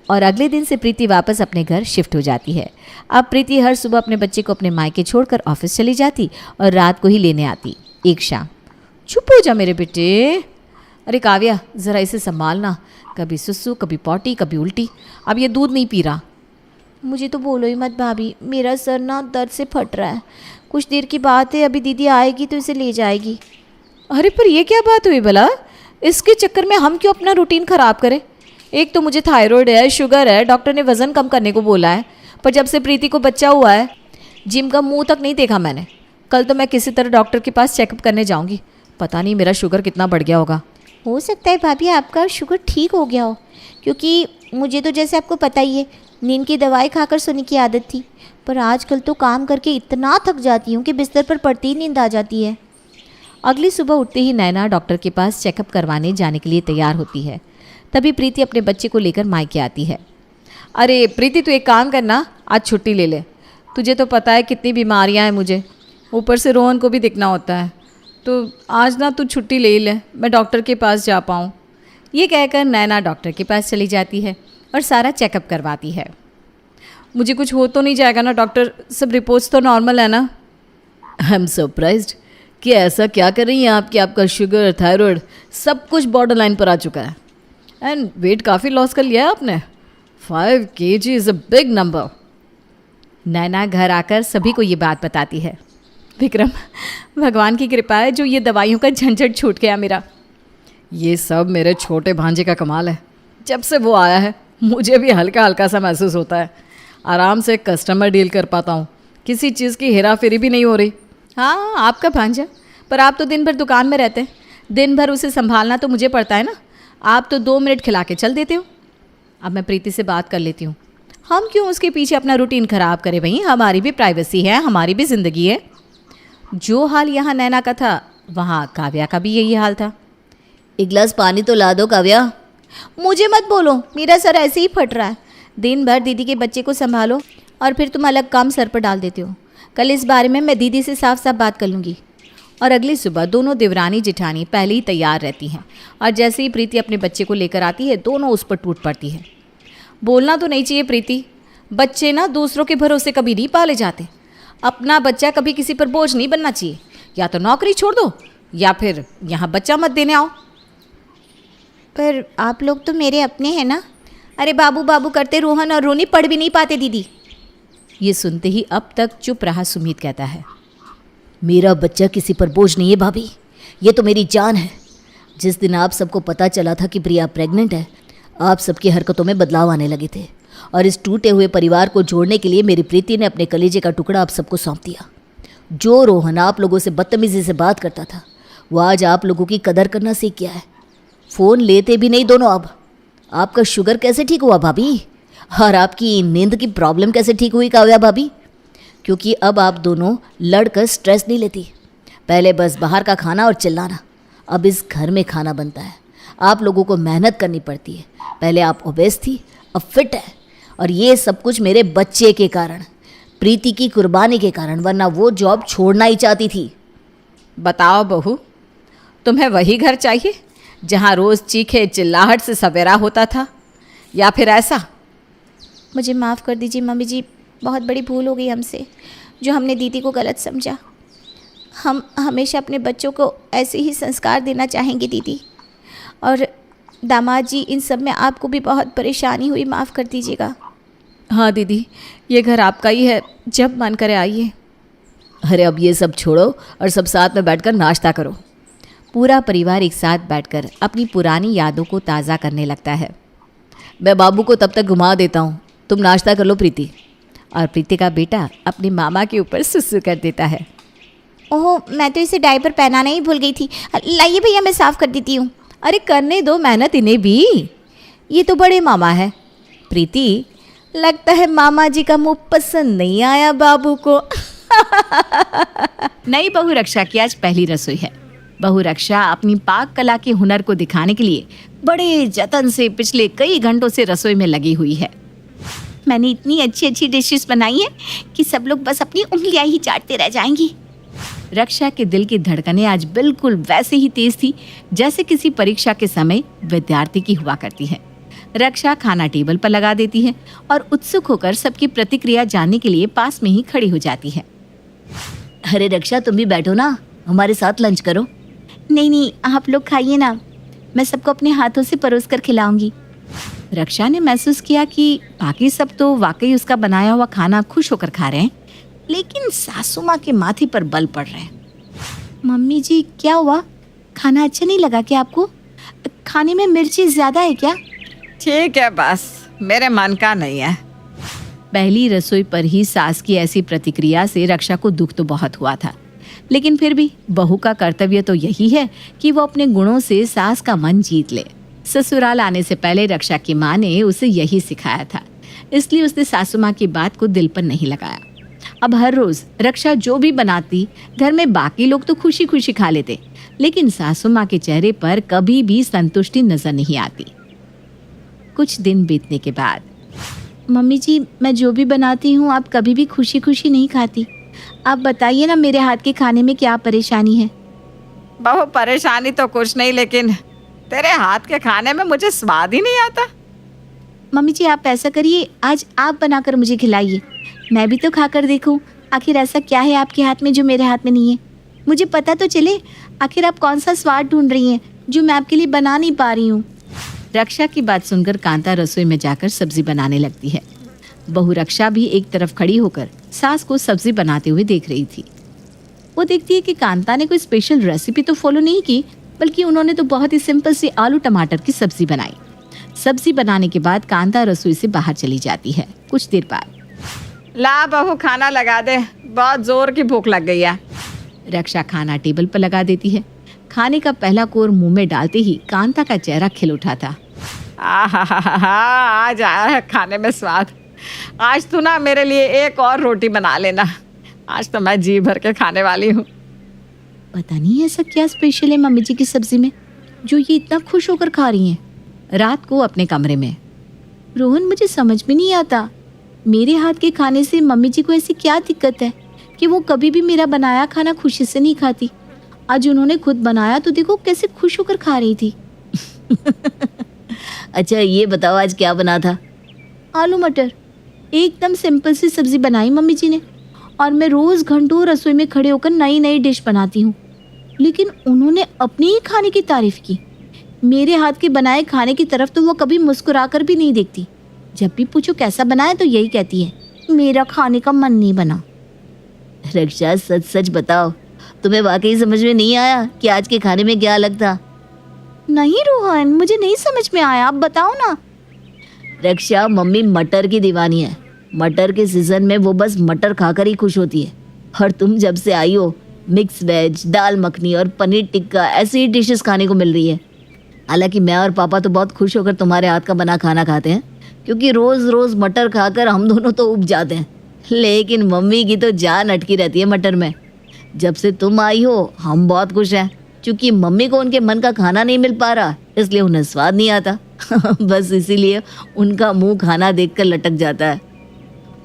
और अगले दिन से प्रीति वापस अपने घर शिफ्ट हो जाती है। अब प्रीति हर सुबह अपने बच्चे को अपने मायके छोड़कर ऑफिस चली जाती और रात को ही लेने आती। एक शाम, चुप हो जा मेरे बेटे। अरे काव्या, ज़रा इसे संभालना, कभी सुसु, कभी पॉटी, कभी उल्टी। अब ये दूध नहीं पी रहा। मुझे तो बोलो ही मत भाभी, मेरा सर ना दर्द से फट रहा है। कुछ देर की बात है, अभी दीदी आएगी तो इसे ले जाएगी। अरे पर ये क्या बात हुई भला? इसके चक्कर में हम क्यों अपना रूटीन ख़राब करें? एक तो मुझे थायराइड है, शुगर है, डॉक्टर ने वज़न कम करने को बोला है, पर जब से प्रीति को बच्चा हुआ है जिम का मुंह तक नहीं देखा मैंने। कल तो मैं किसी तरह डॉक्टर के पास चेकअप करने जाऊंगी। पता नहीं मेरा शुगर कितना बढ़ गया होगा। हो सकता है भाभी आपका शुगर ठीक हो गया हो, क्योंकि मुझे तो जैसे आपको पता ही है नींद की दवाई खाकर सोने की आदत थी, पर आजकल तो काम करके इतना थक जाती हूँ कि बिस्तर पर पड़ती ही नींद आ जाती है। अगली सुबह उठते ही नैना डॉक्टर के पास चेकअप करवाने जाने के लिए तैयार होती है। तभी प्रीति अपने बच्चे को लेकर मायके आती है। अरे प्रीति, तू एक काम करना, आज छुट्टी ले ले। तुझे तो पता है कितनी बीमारियां हैं मुझे, ऊपर से रोहन को भी दिखना होता है, तो आज ना तू छुट्टी ले ही ले, मैं डॉक्टर के पास जा पाऊँ। ये कहकर नैना डॉक्टर के पास चली जाती है और सारा चेकअप करवाती है। मुझे कुछ हो तो नहीं जाएगा ना डॉक्टर? सब रिपोर्ट्स तो नॉर्मल है ना? आई एम सरप्राइज्ड कि ऐसा क्या कर रही हैं आप कि आपका शुगर, थायराइड सब कुछ बॉर्डर लाइन पर आ चुका है। एंड वेट काफ़ी लॉस कर लिया है आपने। 5 kg is a big number. Naina घर आकर सभी को ये बात बताती है। विक्रम, भगवान की कृपा है जो ये दवाइयों का झंझट छूट गया मेरा। ये सब मेरे छोटे भांजे का कमाल है। जब से वो आया है मुझे भी हल्का हल्का सा महसूस होता है। आराम से कस्टमर डील कर पाता हूँ, किसी चीज़ की हेरा फेरी भी नहीं हो रही। हाँ, आपका भांजा, पर आप तो दिन भर दुकान में रहते हैं, दिन भर उसे संभालना तो मुझे पड़ता है ना। आप तो 2 मिनट खिला के चल देते हो। अब मैं प्रीति से बात कर लेती हूँ। हम क्यों उसके पीछे अपना रूटीन ख़राब करें भाई? हमारी भी प्राइवेसी है, हमारी भी ज़िंदगी है। जो हाल यहाँ नैना का था वहाँ काव्या का भी यही हाल था। एक गिलास पानी तो ला दो काव्या। मुझे मत बोलो, मेरा सर ऐसे ही फट रहा है। दिन भर दीदी के बच्चे को संभालो और फिर तुम अलग काम सर पर डाल देते हो। कल इस बारे में मैं दीदी से साफ साफ बात कर लूँगी। और अगली सुबह दोनों देवरानी जेठानी पहले ही तैयार रहती हैं और जैसे ही प्रीति अपने बच्चे को लेकर आती है दोनों उस पर टूट पड़ती है। बोलना तो नहीं चाहिए प्रीति, बच्चे ना दूसरों के भरोसे कभी नहीं पाले जाते। अपना बच्चा कभी किसी पर बोझ नहीं बनना चाहिए। या तो नौकरी छोड़ दो या फिर यहाँ बच्चा मत देने आओ। पर आप लोग तो मेरे अपने हैं ना। अरे बाबू बाबू करते रोहन और रोनी पढ़ भी नहीं पाते दीदी। ये सुनते ही अब तक चुप रहा सुमित कहता है, मेरा बच्चा किसी पर बोझ नहीं है भाभी, ये तो मेरी जान है। जिस दिन आप सबको पता चला था कि प्रिया प्रेग्नेंट है, आप सबकी हरकतों में बदलाव आने लगे थे और इस टूटे हुए परिवार को जोड़ने के लिए मेरी प्रीति ने अपने कलेजे का टुकड़ा आप सबको सौंप दिया। जो रोहन आप लोगों से बदतमीजी से बात करता था, वो आज आप लोगों की कदर करना सीख गया है। फ़ोन लेते भी नहीं दोनों अब। आपका शुगर कैसे ठीक हुआ भाभी? और आपकी नींद की प्रॉब्लम कैसे ठीक हुई काव्या भाभी? क्योंकि अब आप दोनों लड़कर स्ट्रेस नहीं लेती। पहले बस बाहर का खाना और चिल्लाना, अब इस घर में खाना बनता है। आप लोगों को मेहनत करनी पड़ती है। पहले आप ओबेस थी, अब फिट है, और ये सब कुछ मेरे बच्चे के कारण, प्रीति की कुर्बानी के कारण, वरना वो जॉब छोड़ना ही चाहती थी। बताओ बहू, तुम्हें वही घर चाहिए जहाँ रोज़ चीखे चिल्लाहट से सवेरा होता था, या फिर ऐसा? मुझे माफ़ कर दीजिए मम्मी जी, बहुत बड़ी भूल हो गई हमसे जो हमने दीदी को गलत समझा। हम हमेशा अपने बच्चों को ऐसे ही संस्कार देना चाहेंगे दीदी। और दामाद जी, इन सब में आपको भी बहुत परेशानी हुई, माफ़ कर दीजिएगा। हाँ दीदी, ये घर आपका ही है, जब मन करे आइए। अरे अब ये सब छोड़ो और सब साथ में बैठकर नाश्ता करो। पूरा परिवार एक साथ बैठकर अपनी पुरानी यादों को ताज़ा करने लगता है। मैं बाबू को तब तक घुमा देता हूँ, तुम नाश्ता कर लो प्रीति। और प्रीति का बेटा अपने मामा के ऊपर सुसु कर देता है। ओह, मैं तो इसे डायपर पहनाना ही भूल गई थी। लाइए भैया, मैं साफ़ कर देती हूँ। अरे करने दो मेहनत इन्हें भी, ये तो बड़े मामा है। प्रीति, लगता है मामा जी का मुंह पसंद नहीं आया बाबू को। नई बहू रक्षा की आज पहली रसोई है। बहू रक्षा अपनी पाक कला के हुनर को दिखाने के लिए बड़े जतन से पिछले कई घंटों से रसोई में लगी हुई है। मैंने इतनी अच्छी अच्छी डिशेस बनाई हैं कि सब लोग बस अपनी उंगलियां ही चाटते रह जाएंगी। रक्षा के दिल की धड़कनें आज बिल्कुल वैसे ही तेज थी जैसे किसी परीक्षा के समय विद्यार्थी की हुआ करती है। रक्षा खाना टेबल पर लगा देती है और उत्सुक होकर सबकी प्रतिक्रिया जानने के लिए पास में ही खड़ी हो जाती है। अरे रक्षा, तुम भी बैठो ना, हमारे साथ लंच करो। नहीं नहीं, आप लोग खाइए ना, मैं सबको अपने हाथों से परोस कर खिलाऊंगी। रक्षा ने महसूस किया कि बाकी सब तो वाकई उसका बनाया हुआ खाना खुश होकर खा रहे हैं, लेकिन सासू माँ के माथे पर बल पड़ रहे हैं। मम्मी जी, क्या हुआ? खाना अच्छा नहीं लगा क्या आपको? खाने में मिर्ची ज्यादा है क्या? ठीक है, बस मेरे मन का नहीं है। पहली रसोई पर ही सास की ऐसी प्रतिक्रिया से रक्षा को दुख तो बहुत हुआ था, लेकिन फिर भी बहू का कर्तव्य तो यही है कि वो अपने गुणों से सास का मन जीत ले। ससुराल आने से पहले रक्षा की माँ ने उसे यही सिखाया था, इसलिए उसने सासू माँ की बात को दिल पर नहीं लगाया। अब हर रोज रक्षा जो भी बनाती, घर में बाकी लोग तो खुशी खुशी खा लेते, लेकिन सासू माँ के चेहरे पर कभी भी संतुष्टि नजर नहीं आती। कुछ दिन बीतने के बाद, मम्मी जी, मैं जो भी बनाती हूँ आप कभी भी खुशी खुशी नहीं खाती। आप बताइए ना, मेरे हाथ के खाने में क्या परेशानी है? बहू, परेशानी तो कुछ नहीं, लेकिन तेरे हाथ के खाने में मुझे स्वाद ही नहीं आता। मम्मी जी, आप ऐसा करिए, आज आप बनाकर मुझे खिलाइए, मैं भी तो खाकर देखूं आखिर ऐसा क्या है आपके हाथ में जो मेरे हाथ में नहीं है। मुझे पता तो चले आखिर आप कौन सा स्वाद ढूंढ रही हैं जो मैं आपके लिए बना नहीं पा रही हूँ। रक्षा की बात सुनकर कांता रसोई में जाकर सब्जी बनाने लगती है। बहू रक्षा भी एक तरफ खड़ी होकर सास को सब्जी बनाते हुए देख रही थी। वो देखती है कि कांता ने कोई स्पेशल रेसिपी तो फॉलो नहीं की, बल्कि उन्होंने तो बहुत ही सिंपल सी आलू टमाटर की सब्जी बनाई। सब्जी बनाने के बाद कांता रसोई से बाहर चली जाती है। कुछ देर बाद, ला बहू, खाना लगा दे, बहुत जोर की भूख लग गई है। रक्षा खाना टेबल पर लगा देती है। खाने का पहला कोर मुंह में डालते ही कांता का चेहरा खिल उठा था। आज आया है खाने में स्वाद। आज तू ना मेरे लिए एक और रोटी बना लेना, आज तो मैं जी भर के खाने वाली हूँ। पता नहीं ऐसा क्या स्पेशल है मम्मी जी की सब्जी में जो ये इतना खुश होकर खा रही हैं। रात को अपने कमरे में, रोहन, मुझे समझ में नहीं आता, मेरे हाथ के खाने से मम्मी जी को ऐसी क्या दिक्कत है कि वो कभी भी मेरा बनाया खाना खुशी से नहीं खाती। आज उन्होंने खुद बनाया तो देखो कैसे खुश होकर खा रही थी। अच्छा, ये बताओ आज क्या बना था? आलू मटर, एकदम सिंपल सी सब्जी बनाई मम्मी जी ने। और मैं रोज घंटों रसोई में खड़े होकर नई नई डिश बनाती हूँ, लेकिन उन्होंने अपने ही खाने की तारीफ की। मेरे हाथ के बनाए खाने की तरफ तो वो कभी मुस्कुराकर भी नहीं देखती। जब भी पूछो कैसा बनाया तो यही कहती है, मेरा खाने का मन नहीं बना। रक्षा, सच सच बताओ, तुम्हें वाकई समझ में नहीं आया कि आज के खाने में क्या अलग था? नहीं रोहन, मुझे नहीं समझ में आया, आप बताओ ना। रक्षा, मम्मी मटर की दीवानी है। मटर के सीजन में वो बस मटर खाकर ही खुश होती है। और तुम जब से आई हो, मिक्स वेज, दाल मखनी और पनीर टिक्का ऐसी ही डिशेस खाने को मिल रही है। हालांकि मैं और पापा तो बहुत खुश होकर तुम्हारे हाथ का बना खाना खाते हैं, क्योंकि रोज रोज मटर खाकर हम दोनों तो उब जाते हैं। लेकिन मम्मी की तो जान अटकी रहती है मटर में। जब से तुम आई हो हम बहुत खुश हैं, क्योंकि मम्मी को उनके मन का खाना नहीं मिल पा रहा, इसलिए उन्हें स्वाद नहीं आता। बस इसीलिए उनका मुंह खाना देखकर लटक जाता है।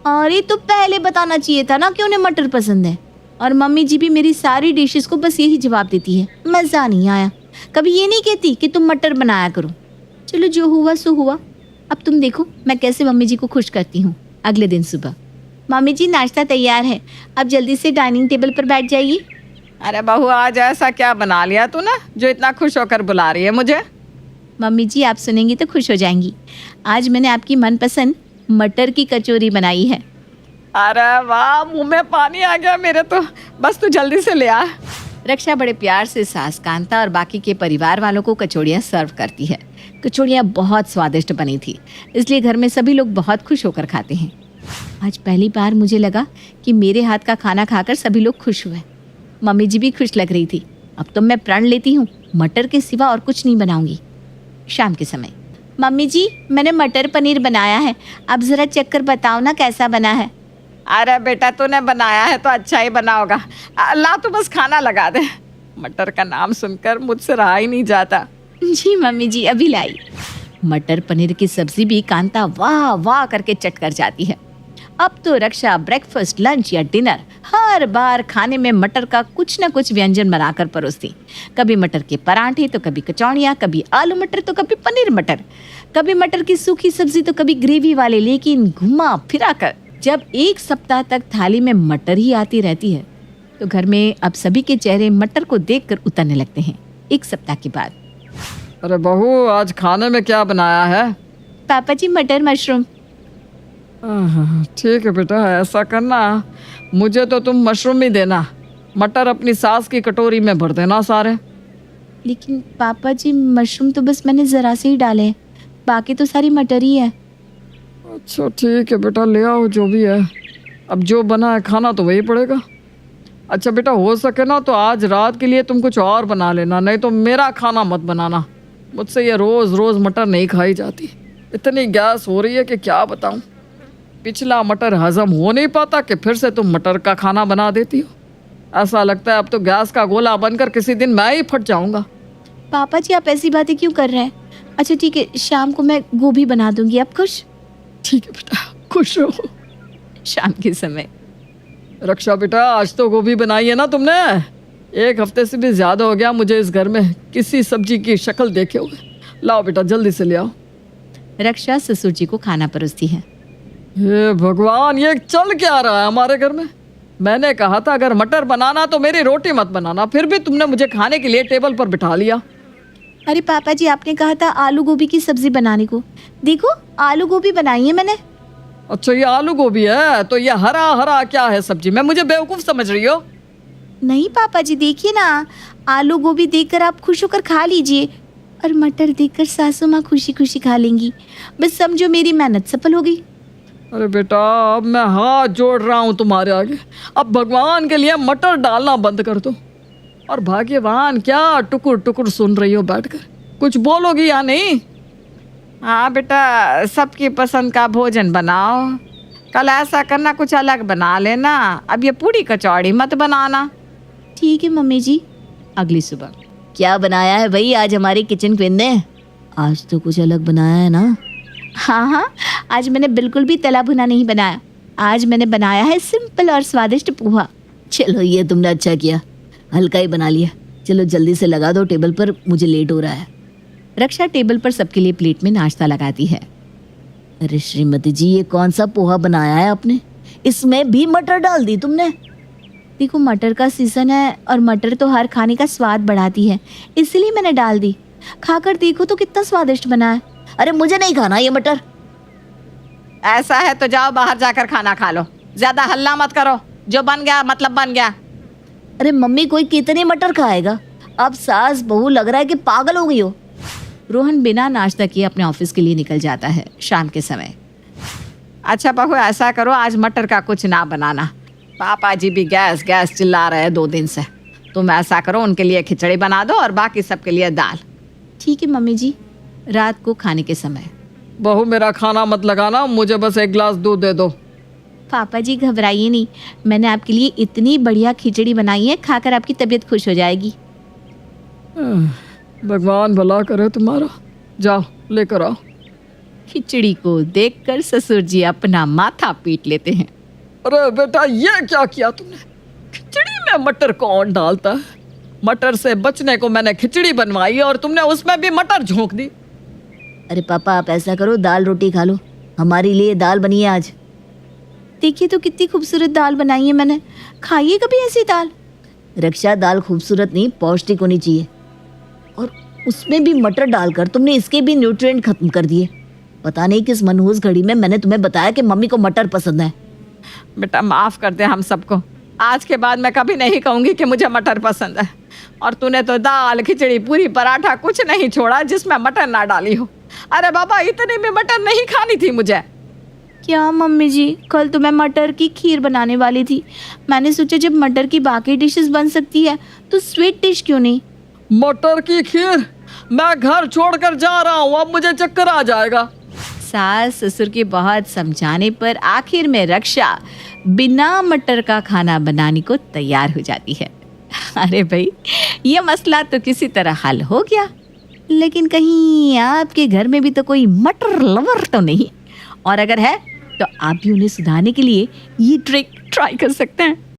अरे तो पहले बताना चाहिए था ना कि उन्हें मटर पसंद है। और मम्मी जी भी मेरी सारी डिशेस को बस यही जवाब देती है, मज़ा नहीं आया। कभी ये नहीं कहती कि तुम मटर बनाया करो। चलो, जो हुआ सो हुआ। अब तुम देखो मैं कैसे मम्मी जी को खुश करती हूँ। अगले दिन सुबह, मम्मी जी नाश्ता तैयार है, अब जल्दी से डाइनिंग टेबल पर बैठ जाइए। अरे बहू, आज ऐसा क्या बना लिया तू ना जो इतना खुश होकर बुला रही है मुझे? मम्मी जी, आप सुनेंगी तो खुश हो जाएंगी। आज मैंने आपकी मनपसंद मटर की कचौरी बनाई है। अरे वाह, मुंह में पानी आ गया मेरे तो। बस तू जल्दी से ले आ। रक्षा बड़े प्यार से सास, कांता और बाकी के परिवार वालों को कचौड़ियाँ सर्व करती है। कचौड़ियाँ बहुत स्वादिष्ट बनी थी, इसलिए घर में सभी लोग बहुत खुश होकर खाते हैं। आज पहली बार मुझे लगा कि मेरे हाथ का खाना खाकर सभी लोग खुश हुए। मम्मी जी भी खुश लग रही थी। अब तो मैं प्रण लेती हूँ, मटर के सिवा और कुछ नहीं बनाऊंगी। शाम के समय, मम्मी जी, मैंने मटर पनीर बनाया है, अब जरा चेक कर बताओ ना कैसा बना है। अरे बेटा, तूने बनाया है तो अच्छा ही बना होगा। ला, तू बस खाना लगा दे। मटर का नाम सुनकर मुझसे रहा ही नहीं जाता। जी मम्मी जी, अभी लाई। मटर पनीर की सब्जी भी कांता वाह वाह करके चट कर जाती है। अब तो रक्षा ब्रेकफास्ट, लंच या डिनर हर बार खाने में मटर का कुछ न कुछ व्यंजन बनाकर परोसती। कभी मटर के पराठे तो कभी कचौड़ियाँ, कभी आलू मटर तो कभी पनीर मटर, कभी मटर की सूखी सब्जी तो कभी ग्रेवी वाले। लेकिन घुमा फिरा कर जब एक सप्ताह तक थाली में मटर ही आती रहती है तो घर में अब सभी के चेहरे मटर को देखकर उतरने लगते हैं। एक सप्ताह के बाद, अरे बहू, आज खाने में क्या बनाया है? पापा जी मटर मशरूम। ठीक है बेटा, ऐसा करना, मुझे तो तुम मशरूम ही देना, मटर अपनी सास की कटोरी में भर देना सारे। लेकिन पापा जी मशरूम तो बस मैंने जरा से ही डाले हैं, बाकी तो सारी मटर ही है। अच्छा ठीक है बेटा, ले आओ जो भी है, अब जो बना है खाना तो वही पड़ेगा। अच्छा बेटा, हो सके ना तो आज रात के लिए तुम कुछ और बना लेना, नहीं तो मेरा खाना मत बनाना। मुझसे ये रोज़ रोज़ मटर नहीं खाई जाती, इतनी गैस हो रही है कि क्या बताऊं। पिछला मटर हजम हो नहीं पाता कि फिर से तुम मटर का खाना बना देती हो। ऐसा लगता है अब तो गैस का गोला बनकर किसी दिन मैं ही फट जाऊंगा। पापा जी आप ऐसी बातें क्यों कर रहे हैं? अच्छा ठीक है, शाम को मैं गोभी बना दूंगी, आप खुश? ठीक है बेटा, खुश रहो। शाम के समय, रक्षा बेटा, आज तो गोभी बनाई है ना तुमने? एक हफ्ते से भी ज्यादा हो गया मुझे इस घर में किसी सब्जी की शक्ल देखे हुए। लाओ बेटा, जल्दी से ले आओ। रक्षा ससुर जी को खाना परोसती है। हे भगवान, ये चल क्या रहा है हमारे घर में? मैंने कहा था अगर मटर बनाना तो मेरी रोटी मत बनाना, फिर भी तुमने मुझे खाने के लिए टेबल पर बिठा लिया। अरे पापा जी, आपने कहा था आलू गोभी की सब्जी बनाने को, देखो आलू गोभी बनाई है मैंने। अच्छा ये आलू गोभी है, तो ये हरा हरा क्या है सब्जी? मैं मुझे बेवकूफ समझ रही हो? नहीं पापा जी, देखिए ना, आलू गोभी देखकर आप खुश होकर खा लीजिए और मटर देखकर सासू माँ खुशी खुशी खा लेंगी। बस समझो मेरी मेहनत सफल हो गई। अरे बेटा, अब मैं हाथ जोड़ रहा हूँ तुम्हारे आगे, अब भगवान के लिए मटर डालना बंद कर दो। और भाग्यवान क्या टुकुर टुकुर सुन रही हो बैठकर, कुछ बोलोगी या नहीं? हाँ बेटा, सबकी पसंद का भोजन बनाओ। कल ऐसा करना, कुछ अलग बना लेना, अब ये पूरी कचौड़ी मत बनाना। ठीक है मम्मी जी। अगली सुबह, क्या बनाया है भाई आज हमारी किचन क्वीन ने? आज तो कुछ अलग बनाया है ना? हाँ, आज मैंने बिल्कुल भी तला भुना नहीं बनाया। आज मैंने बनाया है सिंपल और स्वादिष्ट पोहा। चलो ये तुमने अच्छा किया, हल्का ही बना लिया। चलो जल्दी से लगा दो टेबल पर, मुझे लेट हो रहा है। रक्षा टेबल पर सबके लिए प्लेट में नाश्ता लगाती है। अरे श्रीमती जी, ये कौन सा पोहा बनाया है आपने? इसमें भी मटर डाल दी तुमने? देखो मटर का सीजन है और मटर तो हर खाने का स्वाद बढ़ाती है, इसलिए मैंने डाल दी। खाकर देखो तो कितना स्वादिष्ट बना है। अरे मुझे नहीं खाना ये मटर। ऐसा है तो जाओ बाहर जाकर खाना खा लो, ज्यादा हल्ला मत करो, जो बन गया मतलब बन गया। अरे मम्मी, कोई कितने मटर खाएगा? अब सास बहू लग रहा है कि पागल हो गई हो। रोहन बिना नाश्ता किए अपने ऑफिस के लिए निकल जाता है शाम के समय। अच्छा बहू, ऐसा करो आज मटर का कुछ ना बनाना, पापा जी भी गैस गैस चिल्ला रहे हैं 2 दिन से। तुम ऐसा करो, उनके लिए खिचड़ी बना दो और बाकी सबके लिए दाल। ठीक है मम्मी जी। रात को खाने के समय, बहू मेरा खाना मत लगाना, मुझे बस 1 गिलास दूध दे दो। पापा जी घबराइए नहीं, मैंने आपके लिए इतनी बढ़िया खिचड़ी बनाई है, खाकर आपकी तबीयत खुश हो जाएगी। भगवान भला करे तुम्हारा, जाओ लेकर आओ। खिचड़ी को देखकर ससुर जी अपना माथा पीट लेते हैं। अरे बेटा, ये क्या किया तुमने? खिचड़ी में मटर कौन डालता है? मटर से बचने को मैंने खिचड़ी बनवाई और तुमने उसमें भी मटर झोंक दी। अरे पापा, आप ऐसा करो, दाल रोटी खा लो, हमारे लिए दाल बनी है आज। देखिए तो कितनी खूबसूरत दाल बनाई है मैंने, खाइए कभी ऐसी दाल। रक्षा, दाल खूबसूरत नहीं पौष्टिक होनी चाहिए, और उसमें भी मटर डालकर तुमने इसके भी न्यूट्रिएंट खत्म कर दिए। पता नहीं किस मनहूस घड़ी में मैंने तुम्हें बताया कि मम्मी को मटर पसंद है। बेटा माफ कर दे हम सबको, आज के बाद मैं कभी नहीं कहूंगी कि मुझे मटर पसंद है। और तूने तो दाल खिचड़ी पूरी पराठा कुछ नहीं छोड़ा जिसमें मटर ना डाली हो। अरे बाबा, इतनी भी मटर नहीं खानी थी मुझे। क्या मम्मी जी, कल तो मैं मटर की खीर बनाने वाली थी, मैंने सोचा जब मटर की बाकी डिशेस बन सकती है तो स्वीट डिश क्यों नहीं। मटर की खीर? मैं घर छोड़कर जा रहा हूँ, अब मुझे चक्कर आ जाएगा। सास ससुर के बहुत समझाने पर आखिर में रक्षा बिना मटर का खाना बनाने को तैयार हो जाती है। अरे भाई, ये मसला तो किसी तरह हल हो गया, लेकिन कहीं आपके घर में भी तो कोई मटर लवर तो नहीं, और अगर है तो आप भी उन्हें सुधारने के लिए ये ट्रिक ट्राई कर सकते हैं।